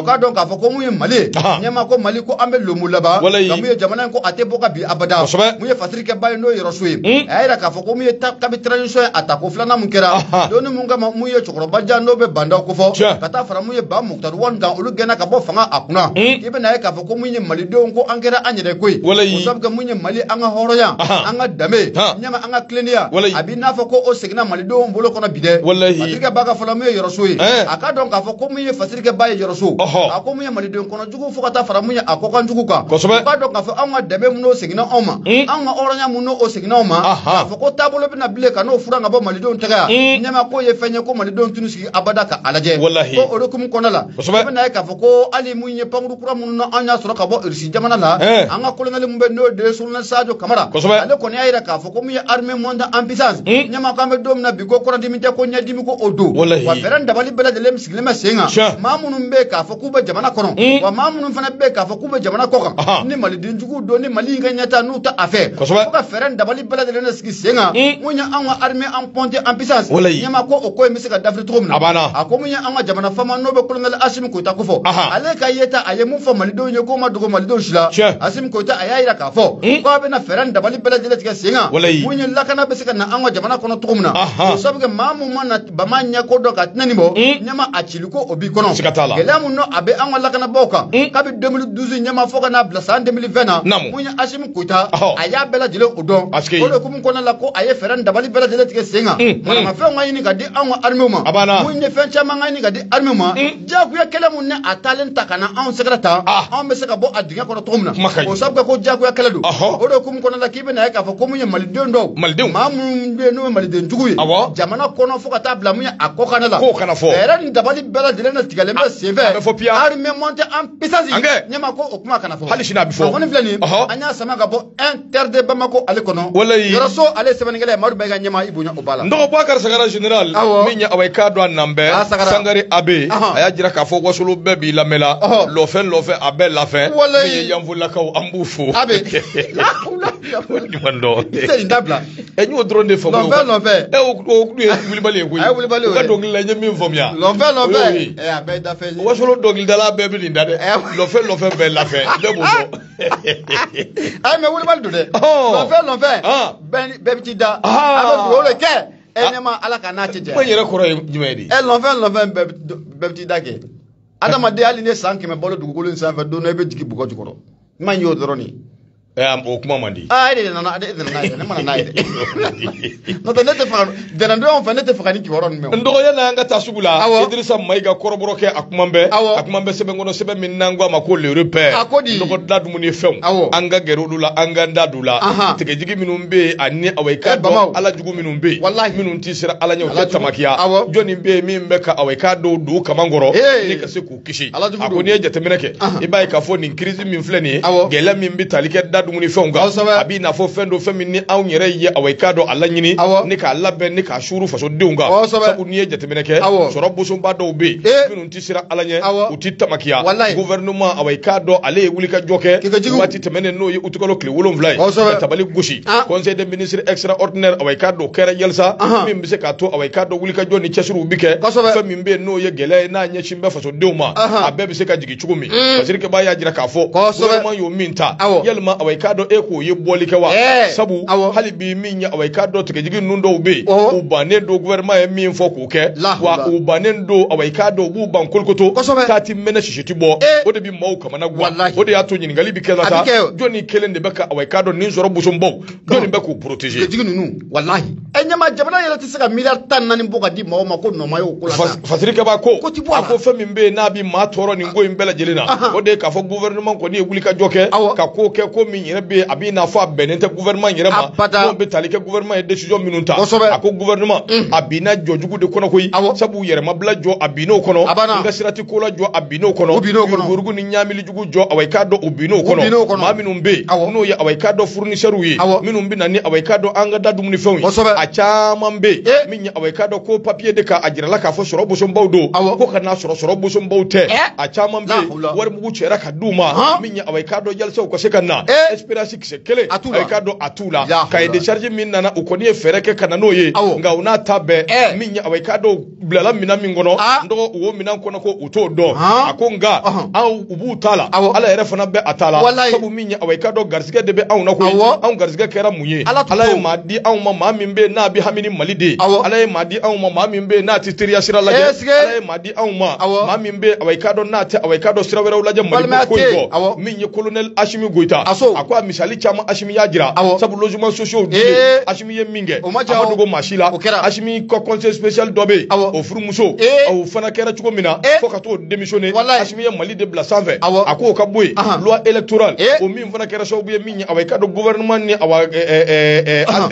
ka don ka foko munye mali nyama ko mali ko ambe lumulaba ka muye jamana ko ate boka bi abada muye fatrike bay no yerosui ayira ka foko muye tabi transition atako flana munkera doni munga muye chokro banja no be banda ko fo kata fara muye ba muktar wan ga ulu gena ka bo fanga akuna ibe na ka foko muye mali don ko angera anyere koy musabga muye mali anga horoya anga dame nyama anga klenia abina foko o signa mali don bolo kono bide fatrike baga fala muye yerosui aka don ka foko muye fatrike bay yerosu ako muye mali don kono jugu fo kata fara muye akoka jugu ka ka don ka fo anga dame muno signa oma anga oronya muno o signa oma foko tabolo bina bile ka no furanga bo mali don taga nyama ko ye fenye ko mali don tunusi abada ka alaje ko orokum kono la ibe na ka foko ali muye pangru kura muno anya soro ka bo irsi jamana la anga kolonel mumbe no de sulna sadio kamara ale ko ne ayira ka foko muye armée monde en puissance nyama ka me dom na bigo ko radimi te ko nyadimi ko odo wa feran dabali bela de lem siglema senga mamunu mbe ka foko be jamana kono wa mamunu fana be ka foko be jamana ko kan ni mali din jugu do ni mali nganyata nu ta affaire ko ka feran dabali bela de lem sigi senga munya anga armée en ponte en puissance nyama ko o ko mi sika dafri tugumna ako munya anga jamana fama no be kolonel asim ko ta ko fo ale ka yeta aye mu fo mali do nye ko ma dugo mali do shila asim ko ta ayira ka fo ko be na feran dabali bela de lem senga munya lakana be sika na anga jamana kono tugumna so sabge mamu mana bamanya ko do ka tinani bo nyama achiliko obi kono gelamu no abe anga lakana boka kabi 2012 nyama foka na blasa 2020 munya asim ko ta aya bela jele odo ko kum kono la ko aye feran dabali bela jele tike senga mana ma fe ngani ka di anga arme ma munya fe chama ngani ka di arme ma jagu ya kelamu ne atalen takana an sekreta an be seka bo adiga kono tumna ko sabga ko jagu ya keladu odo kum kono la kibe na ka fa ko munya malidondo mamu be no maliden jugu jamana kono foka ta bla munya akoka na la ko kana fo feran dabali bela jele na tigale me seve arme monte en puissance nyama ko okuma kana fo halishina bifo woni flani anya sama ga bo interde bamako ale kono yoroso ale sebenengele maru be ga nyama ibunya obala ndo Bakar Sagara general minya away kadwa nambe sangari abe aya jira k'a fɔ wasolo bɛɛ b'i lamɛla lɔfɛn a bɛɛ lafɛn min ye yanfolakaw an b'u fo ɲuman dɔn n y'o dɔrɔn de faamu o ye Wulibali ye koyi u ka dɔnkili la n ye min faamuya wasolo dɔnkilidala bɛɛ bɛ nin da dɛ lɔfɛn bɛɛ lafɛn bɛɛ b'o dɔn mais Wulibali don dɛ lɔfɛn bɛɛ bɛ t'i da a bɛ dugawu de kɛ ɲɛma Ala ka n'a cɛ ko yɛrɛ kɔrɔ ye jumɛn de lɔfɛn bɛɛ bɛ t'i da kɛ adamaden hali ni san 100 balo dugukolo in sanfɛ don dɔ i bɛ jigin bɔgɔ jukɔrɔ man y'o dɔrɔn ni o kuma man di de nana ne mana n'a ye dɛ n'o tɛ ne tɛ faga dɛnɛndonyaw fɛ ne tɛ faga ni kibaruya ninnu mɛn n dɔgɔya n'an ka taa sugu la Idrissa Mayiga kɔrɔbɔrɔ kɛ a kuma bɛɛ sɛbɛn kɔnɔ sɛbɛn min n'an ko a ma ko le repère nɔgɔ da dumuni fɛnw an ka gɛrɛ olu la an ka da d'u la tigɛjigi minnu bɛ yen ani awayika dɔn ala jugu minnu bɛ yen minnu t'i sera ala ɲɛ u tɛ tamakiya jɔnni bɛ yen min bɛ ka awayika dɔw don kaman kɔrɔ ni ka se k'u kisi a ko n'i ye jateminɛ kɛ i b'a ye k'a fɔ nin crise min filɛ nin ye gɛlɛya min bɛ tali kɛ da dumuni fɛnw kan a b'i n'a fɔ fɛn dɔ fɛn min ni anw yɛrɛ ye awayika dɔn a laɲini ni k'a labɛn ni k'a suru fasodenw kan sabu n'i ye jateminɛ kɛ sɔrɔ bosonba dɔw bɛ yen minnu t'i sera ala ɲɛ u t'i tamakiya gouvernement awayika dɔn ale ye wulikajɔ kɛ waati tɛmɛnen n'o ye utikalo tile 7 ye ka tabali gosi conseil des ministres extraordinaire awayika dɔn kɛra yalisa min bɛ se k'a to awayika dɔn wulikajɔ ni cɛsiriw bɛ kɛ fɛn min bɛ yen n'o ye gɛlɛya ye n'a ɲɛsin bɛ fasodenw ma a bɛɛ bɛ se ka jigin cogo min parce que b'a y'a jira k'a fɔ gouvernement y'o min ta yalima awayika dɔn e k'o ye bɔli kɛ wa sabu hali bi min ye awayika dɔn tigɛjigi ninnu dɔw bɛ yen u bannen don gouvernement ye min fɔ k'o kɛ wa u bannen don awayika dɔn u b'u ban kolokoto k'a ti mɛnɛ sisi ti bɔ o de bɛ maaw kamana guwa o de y'a to ɲininkali bɛ kɛ la sa jɔnni kelen de bɛ ka awayika dɔn nin sɔrɔ bosonbaw jɔnni bɛ k'u protéger tigɛjigi ninnu walahi ɲɛma jamana yɛrɛ tɛ se ka miliyari 14 bɔ ka di maaw ma ko nɔma y'o ko la Fasirikɛba ko a ko fɛn min bɛ yen n'a bɛ maa tɔɔrɔ nin ko in bɛɛ lajɛlen na o de ye k'a fɔ gouvernement kɔni ye wulikajɔ kɛ ka ko kɛ ko min yɛrɛ bɛ yen a b'i n'a fɔ a bɛnnen tɛ gouvernement yɛrɛ ma n'o bɛ tali kɛ gouvernement ye décision minnu ta a ko gouvernement a binna jɔjugu de kɔnɔ koyi sabu yɛrɛmabila jɔ a binn'o kɔnɔ n ka sirati ko la jɔ a binn'o kɔnɔ yurugurugu ni ɲamilijugu jɔ awayika dɔn o binn'o kɔnɔ maa minnu bɛ yen n'o ye awayika dɔn fournisseurs ye minnu bɛ na ni awayika dɔn an ka da dumunifɛnw ye a caman bɛ yen min ye awayika dɔn ko papier de k'a jirala k'a fɔ sɔrɔ bosonbaw don ko ka n'a sɔrɔ bosonbaw tɛ a caman bɛ yen warimugu cɛra ka d'u ma min ye awayika dɔn yalisa u ka se ka na espérance kisɛ kelen awayika dɔn a t'u la cahier de charge min nana u kɔni ye fɛɛrɛ kɛ ka na n'o ye nka u n'a ta bɛɛ min ye awayika dɔn bilala minɛn min kɔnɔ n dɔgɔ o minɛn kɔnɔ ko u t'o dɔn a ko nka u b'u ta la ala yɛrɛ fana bɛ a ta la sabu min ye awayika dɔn garisɛgɛ de bɛ anw na koyi anw garisɛgɛ kɛra mun ye ala ye maa di anw ma maa min bɛ yen n'a bɛ hami ni Mali de ye ala ye maa di anw ma maa min bɛ yen n'a tɛ teriya sira lajɛ ala ye maa di anw ma maa min bɛ awayika dɔn n'a tɛ awayika dɔn sira wɛrɛw lajɛ Mali ko in kɔ min ye colonel Asimi Goita a ko a misali caman Asimi y'a jira sabu logement sociaux dilen Asimi ye min kɛ Amadu ko maa si la Asimi ka conseil spécial dɔ bɛ yen o furumuso o fana kɛra cogo min na fo ka t'o démissionner Asimi ye Mali de bila sanfɛ a ko o ka bɔ yen loi électorale o min fana kɛra sababu ye min ye awayika dɔn gouvernement ni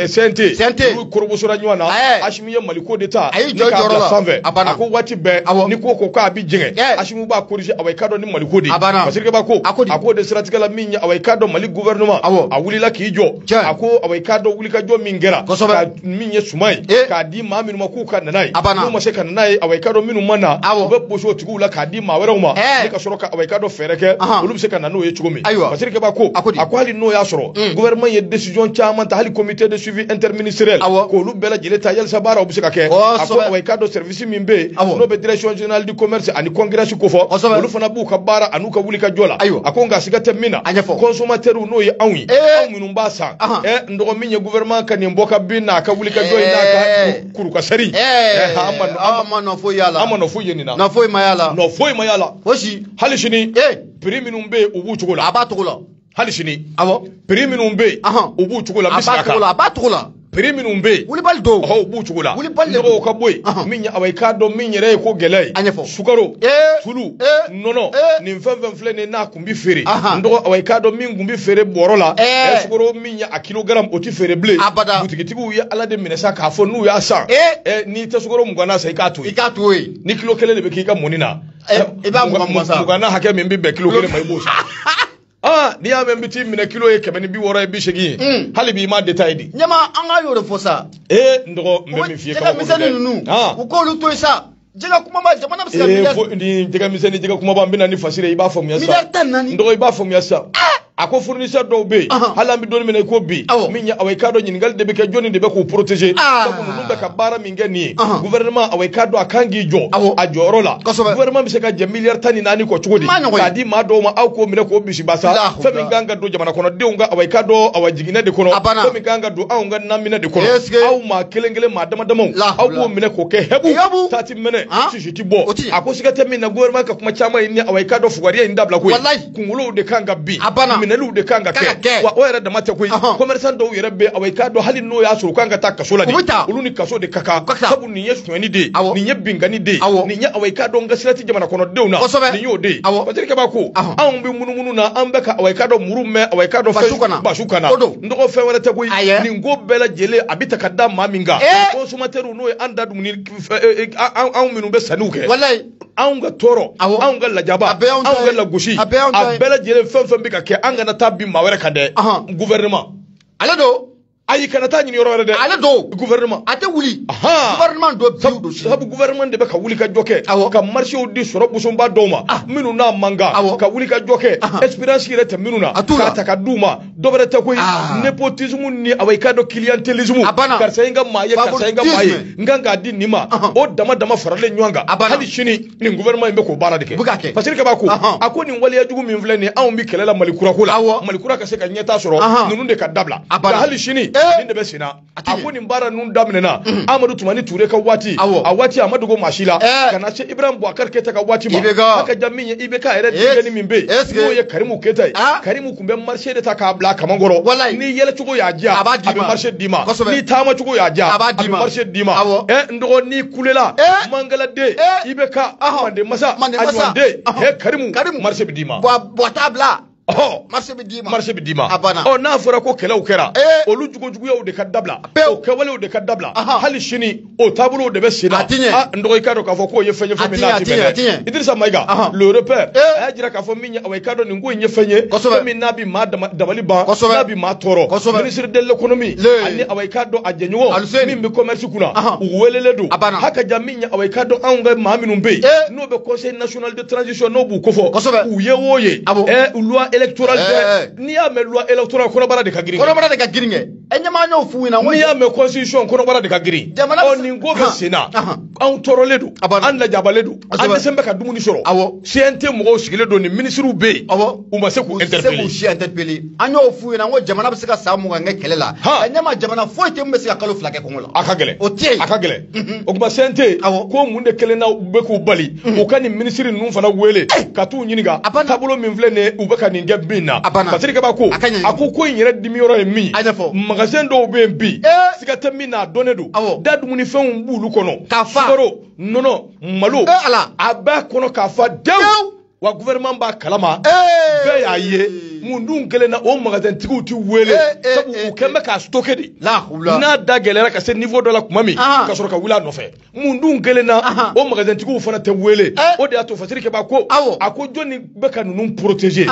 CNT olu korobosora ɲɔgɔn na Asimi ye Mali ko de ta ni k'a bila sanfɛ a ko waati bɛɛ ni ko k'a bi jɛngɛ Asimi b'a corriger awayika dɔn ni Mali ko de Fasirikɛba ko a ko de siratigɛ la min ye awayika dɔn Mali gouvernement a wulila k'i jɔ a ko awayika dɔn wulikajɔ min kɛra ka min ye suman ye k'a di maa minnu ma k'u ka na n'a ye n'u ma se ka na n'a ye awayika dɔn minnu ma na u bɛ poser o tigiw la k'a di maa wɛrɛw ma ni ka sɔrɔ ka awayika dɔn fɛɛrɛ kɛ olu bɛ se ka na n'o ye cogo min Fasirikɛba ko a ko hali n'o y'a sɔrɔ gouvernement ye décision caman ta hali comité de suivi interministériel k'olu bɛɛ lajɛlen ta yalisa baaraw bɛ se ka kɛ a ko awayika dɔn service min bɛ yen n'o bɛ direction générale du commerce ani congrès ko fɔ olu fana b'u ka baara an'u ka wulikajɔ la a ko nka siga tɛ min na consommateurs n'o ye anw ye anw minnu b'a san n dɔgɔ min ye gouvernement ka nin bɔ ka bin n'a ka wulikajɔ ye n'a ka kurukasɛri an ma nɔ foyi y'a la an ma nɔ foyi ye nin na nɔ foyi ma y'a la nɔ foyi ma y'a la hali sini prix minnu bɛ yen u b'u cogo la a b'a cogo la hali sini prix minnu bɛ yen u b'u cogo la a b'a cogo la prix minnu bɛ yen Wulibali don u b'u cogo la nɔgɔw ka bɔ yen min ye awayika dɔn min yɛrɛ ye ko gɛlɛya ye sukaro tulu nɔnɔ nin fɛn fɛn filɛ nin n'a kun bɛ feere n dɔgɔ awayika dɔn min kun bɛ feere bɔrɔ la sukaro min ye a kilogramme o tɛ feere bilen butigitigiw ye ala de minɛ sa k'a fɔ n'u y'a san n'i tɛ sukaro muganna san i k'a to yen ni kilo kelen de bɛ k'i ka mɔni na i b'a muganna hakɛ min bɛ bɛn kilo kelen ma i b'o san n'i y'a mɛn biti minɛ kilo ye 160 ye 80 ye hali bi i ma détail di ɲama an ka y'o de fɔ sa n dɔgɔ n bɛ min f'i ye misɛnnin ninnu u k'olu to yen sa jega kuma ba jamana bi se miliyar ni jega miseni jega kuma ba mbina ni fasire iba fo miya sa miliyar tan nani ndo iba fo miya sa ako fournisseur do be hala mi don mena ko bi minya away kado nyingal de be ke joni de be ko protéger sabu nunu be ka bara mingeni gouvernement away kado akangi jo a joro la gouvernement bi se ka je milliard tani nani ko chugodi kadi ma do ma aw ko mena ko bi basa fa mi ganga do jamana kono de nga away kado awa jigina de kono fa mi ganga do aw nga namina de kono aw ma kelengele ma dama dama aw ko mena ko ke hebu tati mena si jiti bo ako sigate mi na gouvernement ka kuma chama ni away kado fugariya indabla ko kungulo de kanga bi nalu de kanga ke wa oyere da mate koy commerçant do yere be away ka do halin no ya suru kanga ta kaso la di uluni kaso de kaka sabu ni yesu ni de ni yebinga ni de ni nya away ka do ngasilati jamana kono deuna ni yo de patirike ba ko an bi munu na an beka away ka do murumme away ka do bashukana ndoko fe wala te koy ni ngo bela jele abita kadda maminga consommateur no anda dum ni an minu be sanuke wallahi an ga toro an ga lajaba an ga lagushi abela jele fe bi ka ke an ga na tabbi ma wara kade gouvernement ala do ayi kana ta nyini yoro de ala do gouvernement ate wuli gouvernement do biu do sabu gouvernement de be ka wuli ka joke ka marché o di soro busum ba doma minu na manga ka wuli ka joke experience rete minu na ka ta ka duma do bere ta koy nepotisme ni away ka do clientelisme kar sayinga maye nganga di nima o dama farale nywanga hadi shini ni gouvernement be ko bara de ke parce que ba ko akoni wali ya jugu min vle ni an bi kelela malikura ka se ka nyeta soro nunu de ka dabla hali shini ni be sina akoni mbara nun damnena Amadou Tumani Touré ka wati a wati Amadou go mashila kana ce Ibrahim Bouakar Keita ka wati ma haka jaminya ibeka ere digani mimbe mo ye Karimu Keita Karimu kumbe marché de ta ka bla kamangoro ni yele chugo ya ja abi marché dima ni tama chugo ya ja abi marché dima ndo ni kulela mangala de ibeka mande masa anwande he Karimu marché dima boata bla marché bidima abana na fora ko kelaw kera olu jugo yaw de kadabla o kewale de kadabla hali shini o tabulo de besina ndo ikado ka fo ko ye fenye fo minati bele Idrissa Maïga le repère ajira ka fo minya o ikado ni ngo nye fenye mi nabi ma dabali ba nabi ma toro ministre de l'économie ani o ikado ajenyo mi be commerce kuna welele do haka jaminya o ikado anga ma minumbe no be conseil national de transition no bu ko fo u yewoye loi électoral ni ya me loi électoral kono bara de ka giringe enyama nyo fuina ni ya me constitution kono bara de ka giri o ni ngo be sena an toroledu an la jabaledu an de sembe ka dumuni soro CNT mo sigile do ni ministre be u ma se ku interpeller anyo fuina ngo jamana be se ka samu nga kelela enyama jamana foite mbe se ka kalo flake ko ngola akagele o kuma CNT ko munde kelena be ko bali o kani ministre nu fana wele ka tu nyiniga tabulo min vle ne u be ka ni bina patri ka ba ko akoko nyere dimi yoro emi magasin do be bi sigata mina donedu dadu muni fen bulu kono soro nono malo aba kono kafa dew wa gouvernement ba kalama be ya ye mundun kele na o magasin tigu ti wele sabu u kembe ka stocker di na da gelera ka se niveau de la kumami ka soro ka wila no fe mundun kele na o magasin tigu fana te wele o de ato fasiri ke ba ko ako joni be ka nunun protéger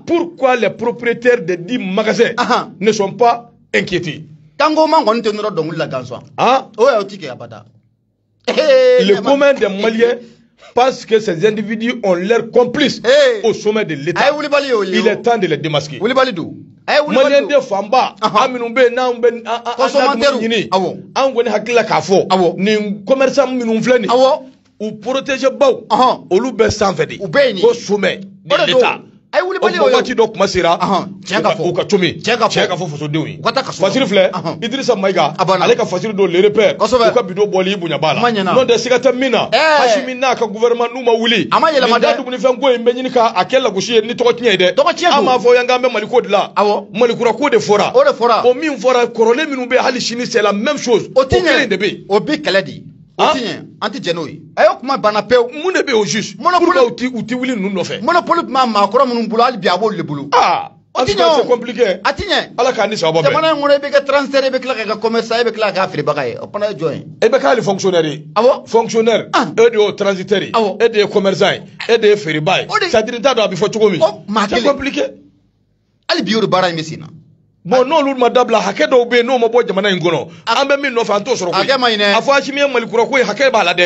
pourquoi les propriétaires de 10 magasins ne sont pas inquiétés tango mango nte nro dongul la ganso o ya otike abada le commun des Maliens parce que ces individus ont l'air complices au sommet de l'État. Il est temps de les démasquer. Malien de Famba, Aminumbe, Namben, Consommateur, Angwen Hakila Kafo, Nim commerçant Minumfleni, ou protéger Bau, ou Loubé Sanfedi, au sommet de l'État. Wati dok masira uka chumi cheka fo fo dewi fasiri fle Idrissa Maïga ale ka fasiri do le repère uka bido boli bunya bala non de sigata mina hashimi na ka gouvernement numa wuli ni dadu ni fengo embe nyini ka akella gushi ni to kinye de ama fo yanga me maliko de la malikura ko de fora o min fora korole minu be hali shini c'est la même chose o tinye de be o bi kaladi anti jenoi ayo kuma bana pe mune be au juste monopole uti wili nu no fe monopole ma ko mun bulu ali biabo le bulu c'est compliqué atinye ala ka ni sabo be jamana ngore be ka transfert be kla ka commerce be kla ka afri bagaye o pana join e be ka les fonctionnaires fonctionnaire et de transitaires et de commerçants et de feribay ça dire ta do abi fo chugomi c'est compliqué ali biuru bara mesina bon no lu ma dabla hake do be no mo bo jamana ngono ambe min no fa to soro ko afo achimi malikura ko hake ba la de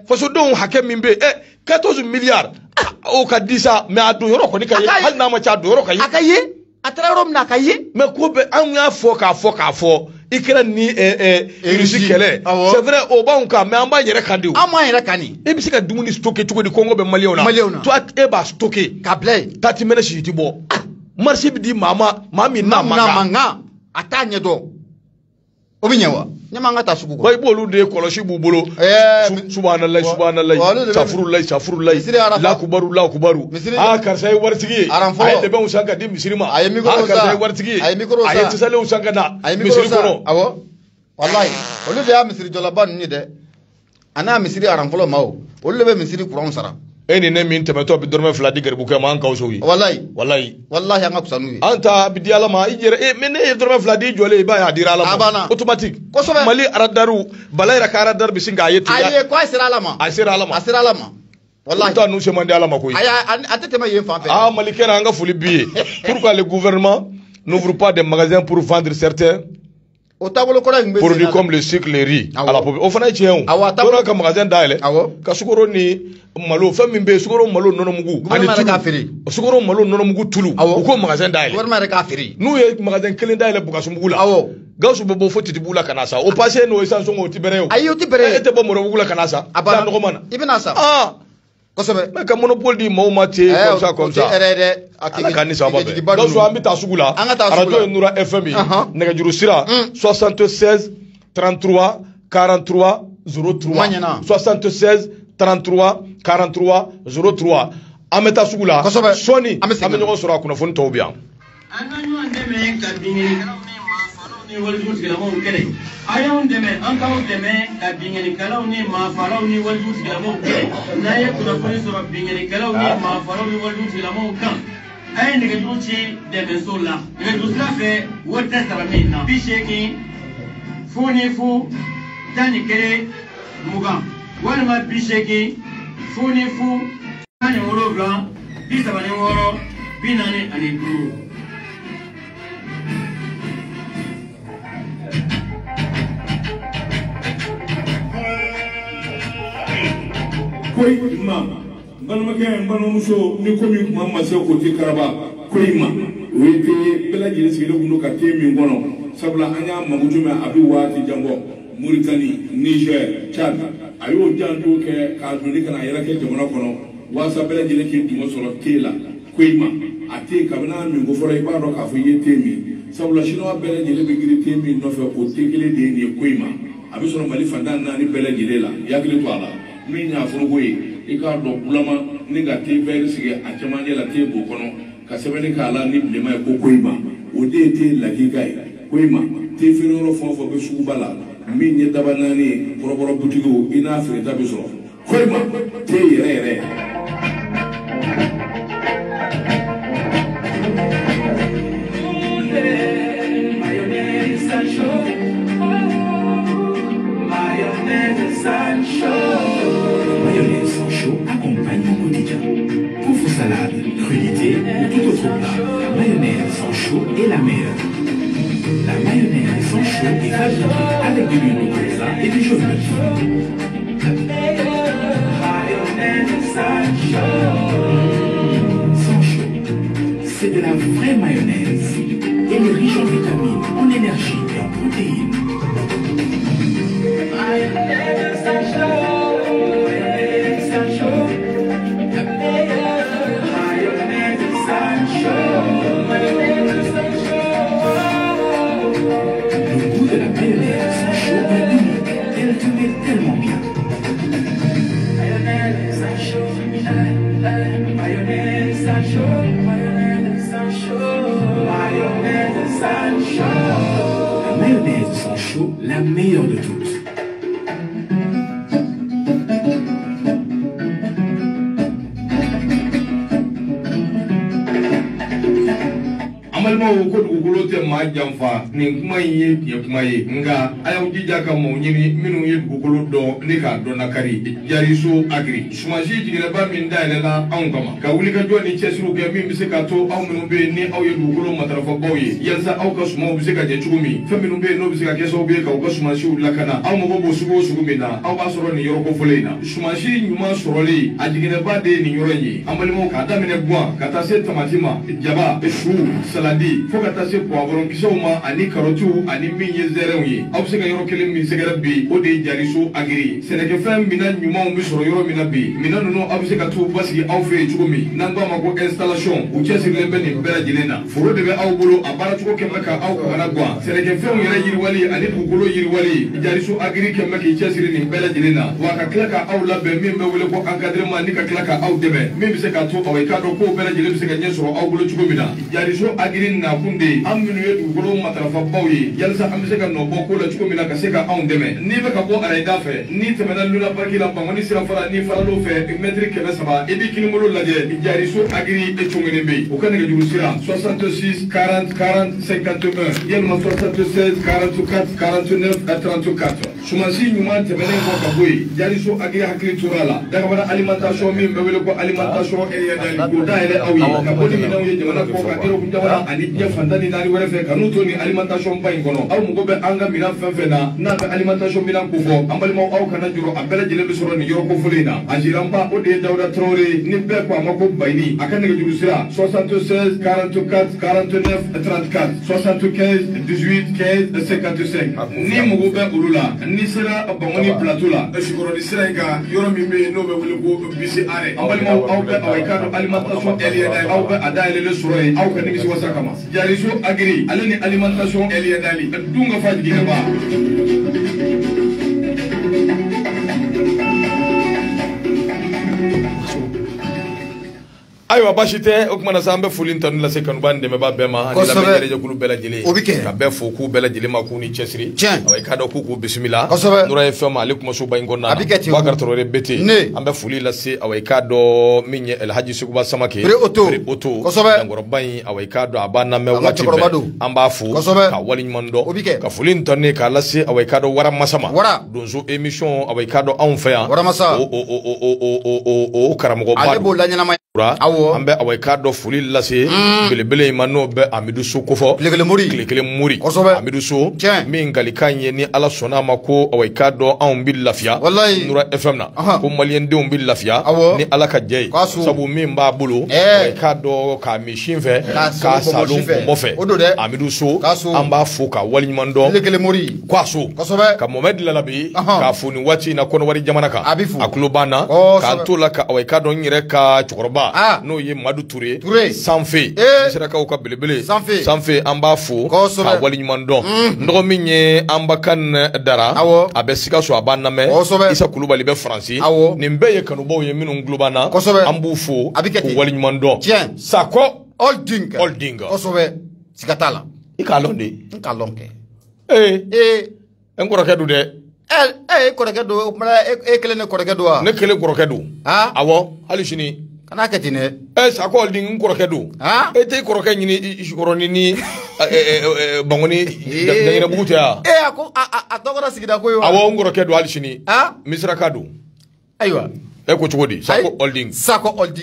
fo so don hake min be 14 milliards o ka disa me adu yoro ko ni kay hal na ma cha adu yoro kay akaye atara rom na kaye me ko be an ya fo ikra ni Russie kele c'est vrai o ba unka me amba yere kandi e bi sika dumuni stocker tuko di Congo be maliona toi e ba stocker kablay tati mena shi tibo marché bi di mami na manga atanye do obinyawa nyama ngata suku ko ibolu de koloshi bubolo subhanallah safurullah la kubaru karsay wartigi ay de ben usanga di misrima karsay wartigi ay tsale usanga na misri kono awo wallahi olu de misri jolaban ni de ana misri aran folo mawo olu be misri kuran sara eni ne min temeto bi dorme fladi garbu ke man kawso wi wallahi anga kusanu anta bi diala ma ijere mene e dorme fladi jole ba ya dira la automatique mali aradaru balay rakara dar bi singa yeti aye ko asira alama wallahi ta nu se mandi alama ko aya atete ma yen fanfe mali kera anga fuli billet pourquoi le gouvernement n'ouvre pas des magasins pour vendre certains produits comme le sucre, le riz à la population. Au fana tient on ka magasin daile ka sukoro ni malo fam mimbe sukoro malo nono mugu ani sukoro malo nono mugu tulu ko magasin daile nous ye magasin kelen daile buka sumugu la gawsu bo foti tibula kanasa o passé no essence ngo tibere ayo tibere ete bo mo bugula kanasa abana no mana ibina sa kosobe mais ka monopole di maumati comme ça ala kanisa babe gawsu ambita sugula radio Noura FM nega juru sira 76 33 43 03 76 33 43 03 ameta sugula soni amenyo sura kuna fon tawbiya ananyo ndeme kadini ni waljut kala mo kene ayon deme ankaw deme ka bingeni kala ni ma faraw ni waljut kala mo kene naye kuna foni so bingeni kala ni ma faraw ni waljut kala mo kan ay ne gudruci deme sola ne gudruci fe wota taramina bisheki foni fu dani kere muga walma bisheki foni fu dani woro blanc bisabani woro binani ani duru koy ma balmake mbano muso ni komi kuma mase ko ti karaba koy ma wete bela jere sigele kundo ka temi ngono sabla anya magutume abi wati jango Mauritanie Niger Chad ayo janto ke ka doni kana yera ke jamana kono wasa bela jere ke dimo soro tela koy ma ate kabana mi go fora ibaro ka fo yetemi sabla shino bela jere be giri temi no fe ko tekele de ni koy ma abi soro mali fanda na ni bela jere la yakle to ala min ya forogo ye I ka do bulama ni ga te ver sige a chamanye la te bo kono ka sebeni ka la ni blema ko koima o de te la gigai koima te finoro fofo be subala min ye dabanani poroboro butigo ina frita be so koima te yere accompagne au quotidien. Pour vos salades, crudités ou tout autre plat, la mayonnaise sans chaud est la meilleure. La mayonnaise sans chaud est fabriquée avec de l'huile de colza et du jaune d'œuf. La meilleure mayonnaise sans chaud, c'est de la vraie mayonnaise. Elle est riche en vitamines, en énergie et en protéines. Mayonnaise sans chaud. Le goût de la mayonnaise sans chaud est unique. Elle te met tellement bien. Mayonnaise sans chaud. Mayonnaise sans chaud. Mayonnaise sans chaud. Mayonnaise sans chaud. La mayonnaise sans chaud, la meilleure de toutes. jamfa ni kuma ye kuma ye nga ayaw jija ka mo nyini minu ye dugukolo do ni ka do nakari jariso agri sumaji jigila ba min dale la an kama ka wuli ka joni chesiru ke min bi se ka to aw minu be ni aw ye dugukolo matarafa bawye yansa aw ka sumo bi se ka je chugumi fe minu be no bi se ka keso be ka ko sumaji wula kana aw mo bo sugo mina aw ba soro ni yoro ko folena sumaji nyuma soroli ajigila ba de ni yoro yi amalimo ka damine bwa ka ta se tamatima jaba shu saladi fo ka ta se poivron kisoma ani karotu ani min ye zere yi aw se ka yoro kelen min se ga bi o de jariso agri seneke fem mina nyuma mi soro yoro mina bi mina no aw se ka to basigi aw fe chugumi nan ba ma ko installation u chesi lembe ni bela jilena foro de be aw bolo abara chugo kemma ka aw ka na gwa seneke fem yere yiri wali ani dugukolo yiri wali jariso agri kemma ki chesi ni bela jilena wa ka klaka aw labbe min be wele ko encadrement ni ka klaka aw debe min bi se ka to aw ka do ko bela jile bi se ka nyesoro aw bolo chugumina jariso agri na kunde aminu ye dugukolo matarafa bawye yalsa am se ka no bo ko la chugumina ka se ka aw deme ni be ka bo ara dafe ni temena luna barki la bangoni sira fara ni fara lo fe metri kebe saba ebi kilimolo laje jariso agri e chungene be o kan ga juru sira 66 40 40 51 yelma 76 44 49 34 sumansi nyuma temene ko ka boy jariso agri hakli turala daga bana alimentation min be wele ko alimentation e ya dali ko da ele awi ka boni mi nawo ye jamana ko ka ero kunja wala ani je fandani nari wala fe kanu to ni alimentation bay ngono aw mu go be anga mina fefe na be alimentation mina ko fo ambali mo aw kana juro abela jile be soro ni yoro ko fulina ajiramba o de dawda trore ni be ko amako bayni akane ga juru sira 76 44 49 34 75 18 15 55 ni mu go be ulula ni sira bangoni plateau la shikoro ni sira ga yoro mi be no be wele ko bisi are ambali mo aw be aw ka alimentation elia dai aw be adaile le soro aw ka ni bisi wasa kama jariso agri alani alimentation elia dali dunga faji ga ba ayiwa basi tɛ o kumana sa an bɛ foli tanu lase kanuba ni dɛmɛba bɛɛ ma ani lamɛn jɛrɛjɛkulu bɛɛ lajɛlen ka bɛɛ fo k'u bɛɛ lajɛlen ma k'u ni cɛsiri awa i k'a dɔn k'u bisimila nura ye fɛn ma ale kumasoba in kɔnɔna na Bakari Traoré bete an bɛ foli lase awa i k'a dɔn min ye Elhaji Seguba Samake Pere Oto Dankɔrɔba in awa i k'a dɔn a b'a lamɛn waati bɛɛ an b'a fo ka waleɲuman dɔn ka foli tanu k'a lase awa i k'a dɔn Wara Masa ma donso émission awa i k'a dɔn anw fɛ yan o karamɔgɔba an bɛ awa k'a dɔ foli lase belebele in ma n'o bɛ Amidu So kofɔ tile kelen muri Amidu So min kalikan ye ni Ala sɔnna a ma ko awa k'a dɔn anw bi lafiya Nura FM na ko maliyɛndenw bi lafiya ni Ala ka jɛ ye sabu min b'a bolo awa k'a dɔn k'a min sin fɛ k'a salon bɔnbɔ fɛ Amidu So an b'a fo ka waleɲuman dɔn k'a so ka Mohamed Lalabi k'a fo nin waati in na Kɔnɔwari jamana kan a tulo b'an na k'an t'o la ka awa k'a dɔn n yɛrɛ ka cɛkɔrɔba n'o ye Madu Ture sanfɛ sirakaw ka belebele sanfɛ an b'a fo ka waleɲuman dɔn nɔgɔ min ye an ba kan dara a bɛ Sikaso a b'an lamɛn Isa Kulubali bɛ Faransi nin bɛɛ ye kanubaw ye minnu tulo b'an na an b'u fo k'u waleɲuman dɔn Sakɔ Oldinga siga t'a la i k'a lɔn de n k'a lɔn kɛ n kɔrɔkɛ don dɛ kɔrɔkɛ don e kelen ne kɔrɔkɛ don wa ne kelen kɔrɔkɛ don awɔ hali sini kana kɛ ten dɛ Sakɔ Oldinga n kɔrɔkɛ don e tɛ kɔrɔkɛ ɲini Isikɔrɔni ni Bangoni Daɲinɛbugu tɛ yan a ko a tɔgɔra sigida ko ye wa awɔ n kɔrɔkɛ don hali sini Misiraka don ayiwa e ko cogo di Sakɔ Oldinga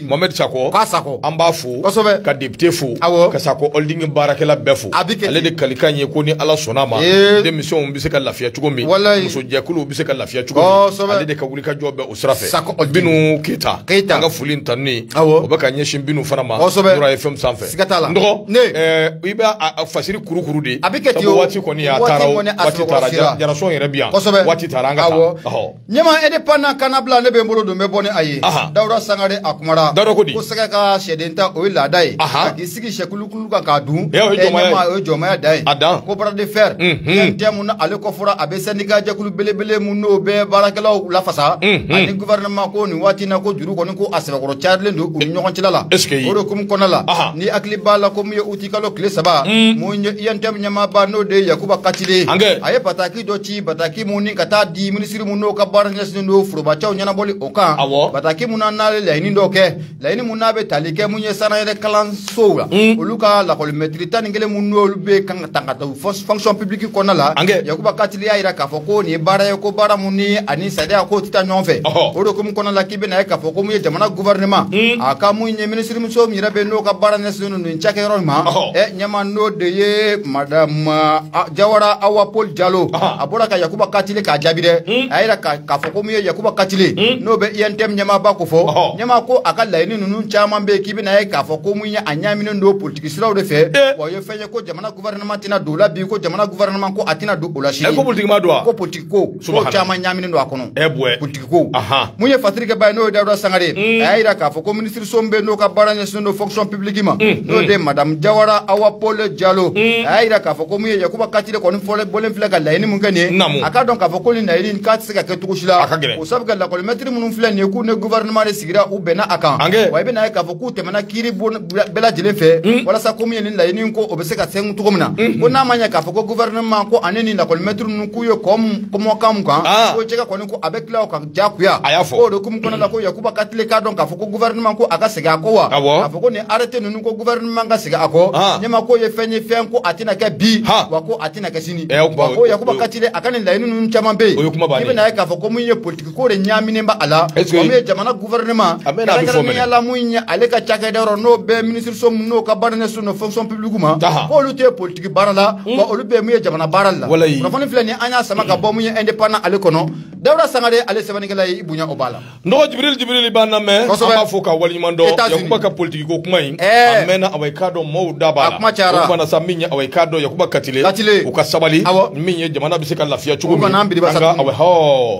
Mohamed Sakɔ an b'a fo ka député fo ka Sakɔ Oldinga baarakɛla bɛɛ fo ale de kalikan ye ko ni Ala sɔnna a ma denmisɛnw bɛ se ka lafiya cogo min musojɛkuluw bɛ se ka lafiya cogo min ale de ka wulikajɔ bɛ o sira fɛ Binu Keita an ka foli tanu o bɛ ka ɲɛsin Binu fana ma Nura FM sanfɛ n dɔgɔ i bɛ a fasiri kurukuru de sabu waati kɔni a taara waati taara Jarasɔn yɛrɛ bi yan waati taara an ka taa ɲɛma indépendant kana bila ne bɛ n bolo don bɔ ni a ye Dawuda Sangare a kumara ko sɛgɛ ka sɛden ta o ye laada ye k'i sigi sɛkulukulu kan k'a dun o ye jɔnmaya da ye ko bras de fer tɛmu na ale kɔfɔra a bɛ syndicat jɛkulu belebele mun n'o bɛ baarakɛlaw lafasa ani gouvernement ko nin waati na ko juru kɔni ko a sɛbɛkɔrɔ carilen don u ni ɲɔgɔn cɛla la o de hukumu kɔnɔna la ni hakili b'a la ko mun ye uti kalo tile 3 mun ye INTM ɲɛmaaba n'o de ye Yakuba Katile a ye bataki dɔ ci bataki mun ni ka taa di minisiri mun n'o ka baara ɲɛsinnen don forobacɛw ɲɛnabɔli o kan bataki mun na laɲini dɔ kɛ laɲini mun n'a bɛ tali kɛ mun ye sanayɛlɛ kalansow la olu ka lakɔli mɛtiri 11 mun n'olu bɛ kan ka ta ka taa fonction publique kɔnɔna la Yakuba Katili y'a yira k'a fɔ ko nin ye baara ye ko baara mun ni ani sariya ko tɛ taa ɲɔgɔn fɛ o de hukumu kɔnɔna la k'i bɛna ye k'a fɔ ko mun ye jamana gouvernement a ka mun ye ministre muso min yɛrɛ bɛ n'o ka baara ɲɛsinnen nin cakɛyɔrɔ ma ɲɛma n'o de ye madame Jawara Awa Paul Diallo a bɔra ka Yakuba Katili k'a jaabi dɛ a yira k'a fɔ ko mun ye Yakuba Katili n'o bɛ INTM ɲɛmaaba ko fɔ ɲɛma ko a ka laɲini ninnu caman bɛ k'i bɛna ye k'a fɔ ko mun ye a ɲaaminen don politique siraw de fɛ wa o ye fɛn ye ko jamana gouvernement tɛna don o la bi ko jamana gouvernement ko a tɛna don o la sini ko politique ma don wa ko politique ko caman ɲaaminen don a kɔnɔ politique ko mun ye fatirikɛ ba ye n'o ye Dawuda Sangare a y'a yira k'a fɔ ko ministre som bɛ n'o ka baara ɲɛsinnen don fonction publique ma n'o de madame Jawara Awa Paul Diallo a y'a yira k'a fɔ ko mun ye Yakuba Katili kɔni bɔlen filɛ ka laɲini mun kɛ nin ye a ka dɔn k'a fɔ ko nin laɲini k'a tɛ se ka kɛ cogo si la o sabu ka lakɔli mɛtiri minnu filɛ nin ye k'u ni gouvernement de sigira u bɛnna a kan wa i bɛna ye k'a fɔ k'u tɛmɛna kiiri bɛɛ lajɛlen fɛ walasa ko mun ye nin laɲini ko o bɛ se ka sɛŋu cogo min na ko n'a ma ɲɛ k'a fɔ ko gouvernement ko ani ni lakɔli mɛtiri ninnu k'u ye kɔmɔkan mun kan ko jɛgɛ kɔni ko a bɛ tila o kan jagoya o de hukumu kɔnɔna la ko Yakuba Katili k'a dɔn k'a fɔ ko gouvernement ko a ka segin a kɔ wa k'a fɔ ko nin arrêté ninnu ko gouvernement ka segin a kɔ ɲɛma ko ye fɛn ko a tɛna kɛ bi wa ko a tɛna kɛ sini wa ko Yakuba Katili a ka nin laɲini ninnu caman bɛ yen i bɛna ye k'a fɔ ko mun ye politique ko de ɲaaminen ba a la wa mun ye jamana gouvernement kɛrɛnkɛrɛnnenya la mun ye ale ka cakɛda n'o bɛ ministre som n'o ka baara ɲɛsinnen don fonction publique ma ko olu tɛ politique baara la wa olu bɛ mun ye jamana baara la kunnafoni filɛ nin an y'a sama ka bɔ mun ye indépendant ale kɔnɔ Dawuda Sangare ale sɛbɛnnikɛla ye i bonya o b'a la nɔgɔ Jibril b'a lamɛn an b'a fɔ ka waleɲuman dɔn Yakuba ka politique ko kuma in a mɛnna awɔ i k'a dɔn maaw da b'a la o kumana sa min ye awɔ i k'a dɔn Yakuba Katili u ka sabali min ye jamana bɛ se ka lafiya cogo min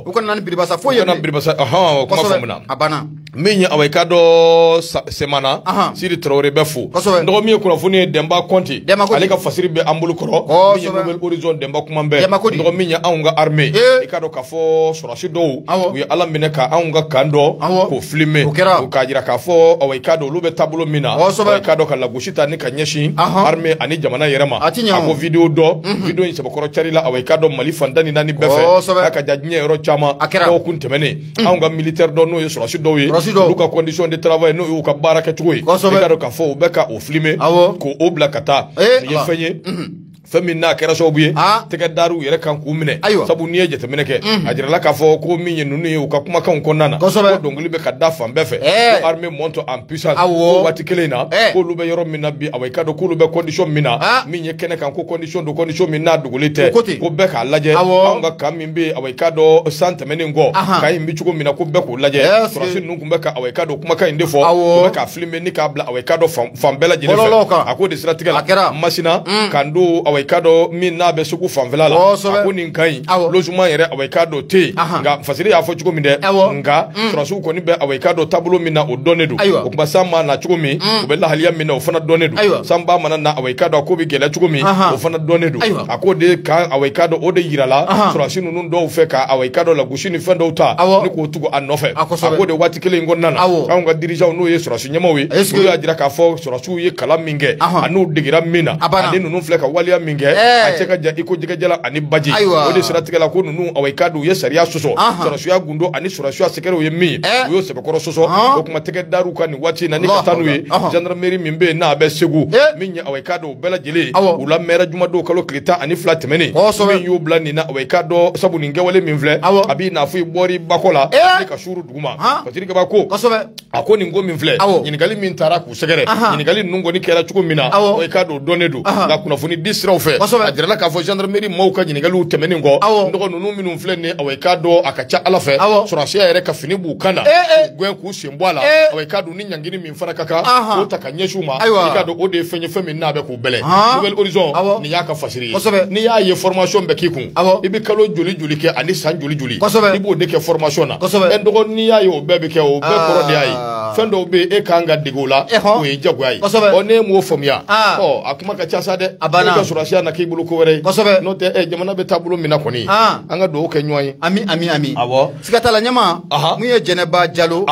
u kana ni biribasa foyi ye biribasa kuma faamuya a banna min ye awɔ i k'a dɔn Semana Sidi Traoré bɛ fo nɔgɔ min ye kunnafoni ye Demba Conte ale ka fasiri bɛ an bolo kɔrɔ min ye Nouvelle Horizon Demba kuma bɛɛ nɔgɔ min ye anw ka armée i k'a dɔn k'a fɔ sɔrɔsi dɔw u ye Ala minɛ ka anw ka kan dɔ k'o filmer k'a jira k'a fɔ awɔ i k'a dɔn olu bɛ taabolo min na awɔ i k'a dɔn ka lagosi ta ni ka ɲɛsin armée ani jamana yɛrɛ ma a ko vidéo dɔ vidéo in sɛbɛkɔrɔ carila awɔ i k'a dɔn Mali fan 14 bɛɛ fɛ a ka ja diɲɛ yɔrɔ caman dɔgɔkun tɛmɛnen anw ka militaire dɔ n'o ye sɔrɔsi dɔw ye olu ka condition de travail n'o y'u ka baara kɛcogo ye i k'a dɔn k'a fɔ u bɛ ka o filmer k'o bila ka taa nin ye fɛn ye fɛn min n'a kɛra sababu ye tɛgɛ daru yɛrɛ kan k'u minɛ sabu n'i ye jateminɛ kɛ a jirala k'a fɔ ko min ye ninnu ye u ka kumakanw kɔnɔna na ko dɔnkili bɛ ka da fan bɛɛ fɛ ko armée monte en puissance ko waati kelen in na k'olu bɛ yɔrɔ min na bi awɔ i ka dɔn k'olu bɛ condition min na min ye kɛnɛ kan ko condition don condition min n'a dogolen tɛ ko bɛɛ k'a lajɛ anw ka kan min bɛ awɔ i ka dɔn san tɛmɛnen kɔ kan in bɛ cogo min na ko bɛɛ k'o lajɛ sɔrɔsi ninnu tun bɛ ka awɔ i ka dɔn kumakan in de fɔ u bɛ k'a filmer ni k'a bila awɔ i ka dɔn fan bɛɛ lajɛlen fɛ a k'o de siratigɛ la Masina kan don awɔ i ka dɔn min n'a bɛ Segu fanfɛla la a ko nin ka ɲi logement yɛrɛ awɔ i k'a dɔn tɛ yen nka fasiri y'a fɔ cogo min dɛ nka sɔrɔsiw kɔni bɛ awɔ i k'a dɔn taabolo min na o dɔnnen don o tuma san ma na cogo min u bɛ lahaliya min na o fana dɔnnen don san ba mana na awɔ i k'a dɔn ko bɛ gɛlɛya cogo min o fana dɔnnen don a ko de kan awɔ i k'a dɔn o de yirala sɔrɔsi ninnu dɔw fɛ ka awɔ i k'a dɔn lagosi ni fɛn dɔw ta ni k'o tugu a nɔfɛ a ko de waati kelen in kɔnɔna na anw ka dirigeants n'o ye sɔrɔsi ɲɛmaaw ye olu y'a jira k'a fɔ sɔrɔsiw ye kalan min kɛ a n'u degera min na ani ninnu filɛ ka waleya min kɛ a cɛ ka jan i ko jɛgɛjala ani baji o de siratigɛ la ko ninnu awɔ i k'a dɔn u ye sariya sɔsɔ sɔrɔsiya gundo ani sɔrɔsiya sɛgɛrɛw ye min u y'o sɛbɛkɔrɔ sɔsɔ o kuma tɛgɛ daru ka nin waati in na ni ka taa n'u ye gendarmerie min bɛ yen n'a bɛ Segu min ye awɔ i k'a dɔn u bɛɛ lajɛlen u la mɛra jumadon kalo tile 12 tɛmɛnen min y'u bila nin na awɔ i k'a dɔn sabu nin kɛwale min filɛ a b'i n'a fɔ i bɔr'i bakɔ la ni ka suuru duguma Fatirikɛba ko a ko nin ko min filɛ ɲininkali min taara k'u sɛgɛrɛ ɲininkali ninnu kɔni kɛra cogo min na awɔ i k'a dɔn o dɔnnen don nka kunnafoni di siraw fɛ a jirala k'a fɔ gendarmerie maaw ka ɲininkaliw tɛmɛnen kɔ n dɔgɔ ninnu minnu filɛ nin ye awɔ i k'a dɔn a ka ca Ala fɛ sɔrɔsiya yɛrɛ ka fini b'u kan na gɛn k'u sen bɔ a la awɔ i k'a dɔn ni ɲangini min fana ka kan k'o ta ka ɲɛsin u ma i k'a dɔn o de ye fɛn ye fɛn min n'a bɛ k'u bɛlɛ Nouvelle Horizon nin y'a ka fasiri ye n'i y'a ye formation bɛ k'i kun i bɛ kalo joli joli kɛ ani san joli joli i b'o de kɛ formation na n dɔgɔ n'i y'a ye o bɛɛ bɛ kɛ o bɛɛ kɔrɔ de y'a ye fendo be e kanga digola o e jagwai o ne mo fomya o akuma ka chasa de ka surashia na kibulu ko were no te e jamana be tabulu mina koni anga do ke nyoy ami awo sikata la nyama mu ye Jeneba Jallo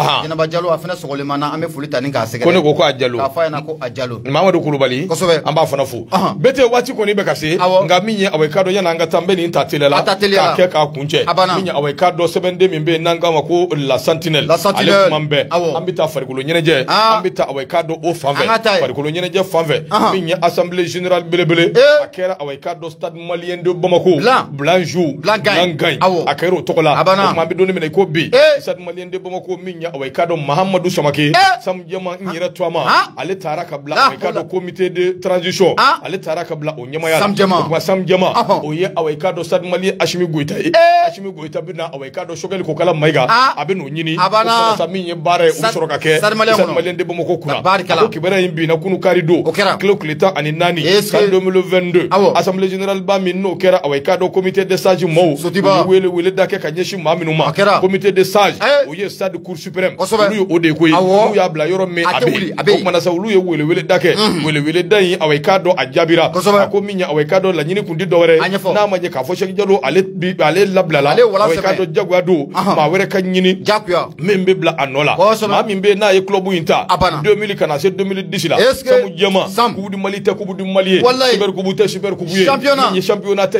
afena sogolemana ame fulita ninga segere ko ne ko ajalo ka fa na ko ajalo Mamadou Kulubali amba fana fu bete wati koni be kase nga minye awekado yana nga tambe ni tatelela ka ke ka kunche minye awekado 7D mimbe nanga mako la sentinelle ale mambe ambita farikulo nyeneje ambita awekado o fanve farikulo nyeneje fanve minye assemblée générale belebele akera awekado stade malien de Bamako blanjou blangai akero tokola mambe doni mene ko bi stade malien de Bamako minye awekado Mahamadou Samake sam jama nyira twama ale taraka bla awekado comité de transition ale taraka bla o nyama ya sam jama o ye awekado stade malien Ashimi Goita bina awekado shogel ko kala maiga abeno nyini ko sa minye bare usoro ka ke stade malien de Bamako kuna ko kibera yimbi na kunu karido cleta ani nani 2022 assemblée générale ba minno kera awekado comité de sage mo wele dake kanyeshi maminu ma comité de sage o ye stade cour suprême lu o de koy lu ya bla yoro me abe ko mana sa lu ye wele dake wele dai awekado ajabira ko minya awekado la nyini kundi dowre na manje ka fo Cheikh Jallo ale lablala awekado jagwado ma were kan nyini membe bla anola ma mimbe na ye club inta 2000 kana c'est 2010 la samu jema ku di malite ku di malie super ku buye championnat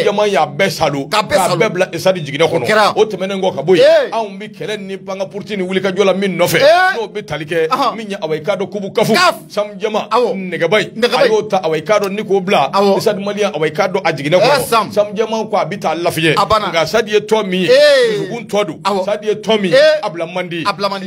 jema ya besalo ka bebla esadi jigina kono o temene ngo ka boy an bi kelen ni panga purtini wuli ka jola min nofe no be talike minya awekado kubu kafu sam jema nega bay ayo ta awekado ni ko bla esadi malia awekado ajigina kono sam jema ko abita lafiye nga sadi to mi gun todu sadi to mi abla mandi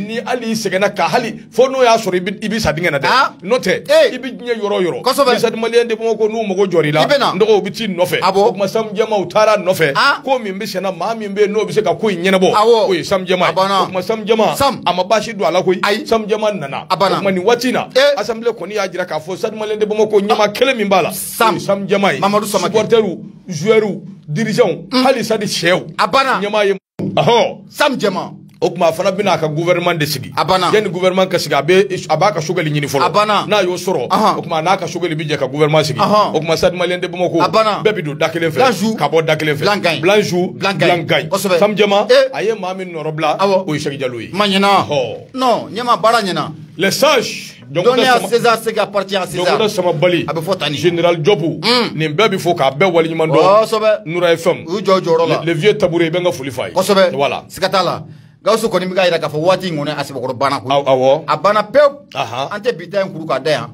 ni ali segena ka hali fono ya sori ibi sadinga na de note ibi nya yoro sadi malia de ko no mogo jorila ndo biti nofe ko sam jema utara nofe ko mi mbi sena ma mi mbe no bi se ka ko nyene bo ko sam jema ko sam jema amabashi do ala ko sam jema nana ko ni watina assemblée ko ni ya jira ka fo sadi malia de ko nyama kele mi mbala sam jema supporteru joueur dirigeant hali sadi chew nyama ye sam jema o kuma fana bina ka gouvernement de sigi yani gouvernement ka siga be abaka shogali nyini folo na yo soro o kuma na ka shogali bije ka gouvernement sigi o kuma sad malien de Bamako bebi do dakelen fe ka bo dakelen fe blanjou blangai sam jama aye mamin norobla o Cheikh Jallo yi manyina non nyama bara nyina les sages donner à César ce qui appartient à César donc sama bali général Jobu ni bebi fo ka be wali nyimando Noura FM le vieux tabouret benga fuli fay voilà sikatala gawso ko ni miga ira ka fo wati ngone asibo ko bana ko abana pew ante bita en kuruka da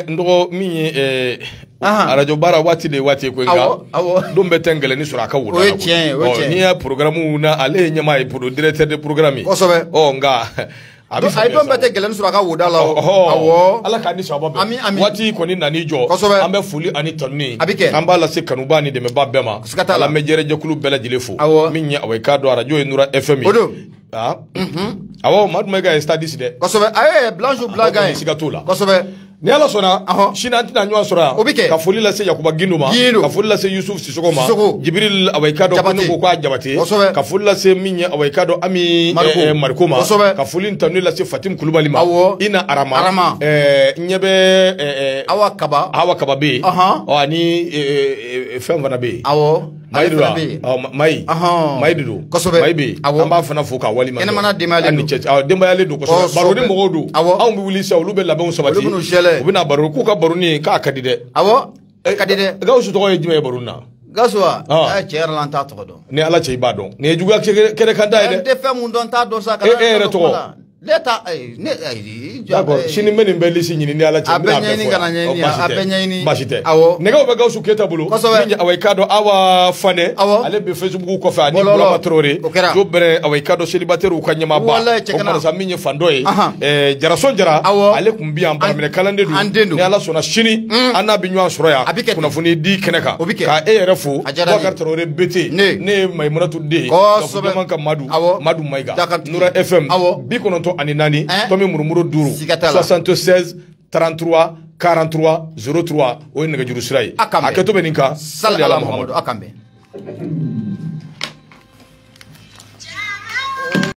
ndo mi radio bara wati ko nga do mbetengele ni sura ka wuda ni ya programme na ale nyama e pour directeur de programme nga abi don bete gelen sura ka wuda la ala ka ni sababu wati ko ni nani jo ambe fuli ani tonni amba la se kanubani de me babema ala mejere je kulu bela jilefo minya awekado radio e Noura FM awo madu mega studies de blanjou blaga sigatola ni ala sona shina antina nywa sora ka foli la se Yakuba Ginduma ka foli la se Yusuf Sisokoma Jibril awekado ko kwa jabate ka foli la se minya awekado ami Markoma ka foli ntanu la se Fatim Kulubali ma ina arama nyebe awa kaba be ani femvana be Maidu Maibe amba fana foka wali man ani church dembayale do ko baro ni mogodo bi wuli sa ulube labon sabati ubina baro ku ka baro ni ka kadide kadide gawsu to ko jime baro na gaswa cher lan ta to do ni ala chey badon ni juga kere kanda ide de fem don ta do sa kala to leta d'accord sini meni mbeli sinyini ni ala chimna abenyini basite nega be gawsu keta bulu minya awekado awa fane ale be Facebook ko fa ni bula matrore do bere awekado célibataire ko nyama ba ko man sa minya fandoy jarason jara ale kumbi am baramene kalande du ni ala sona sini ana binywa soroya kuna funi di keneka ka refu bakar trore bete ne maimunatu de ko man ka madu maiga Noura FM bi kono ani nani tomi murumuru duru 76 33 43 03 o nega juru sirai aketo beninka sallallahu alaihi wa sallam akambe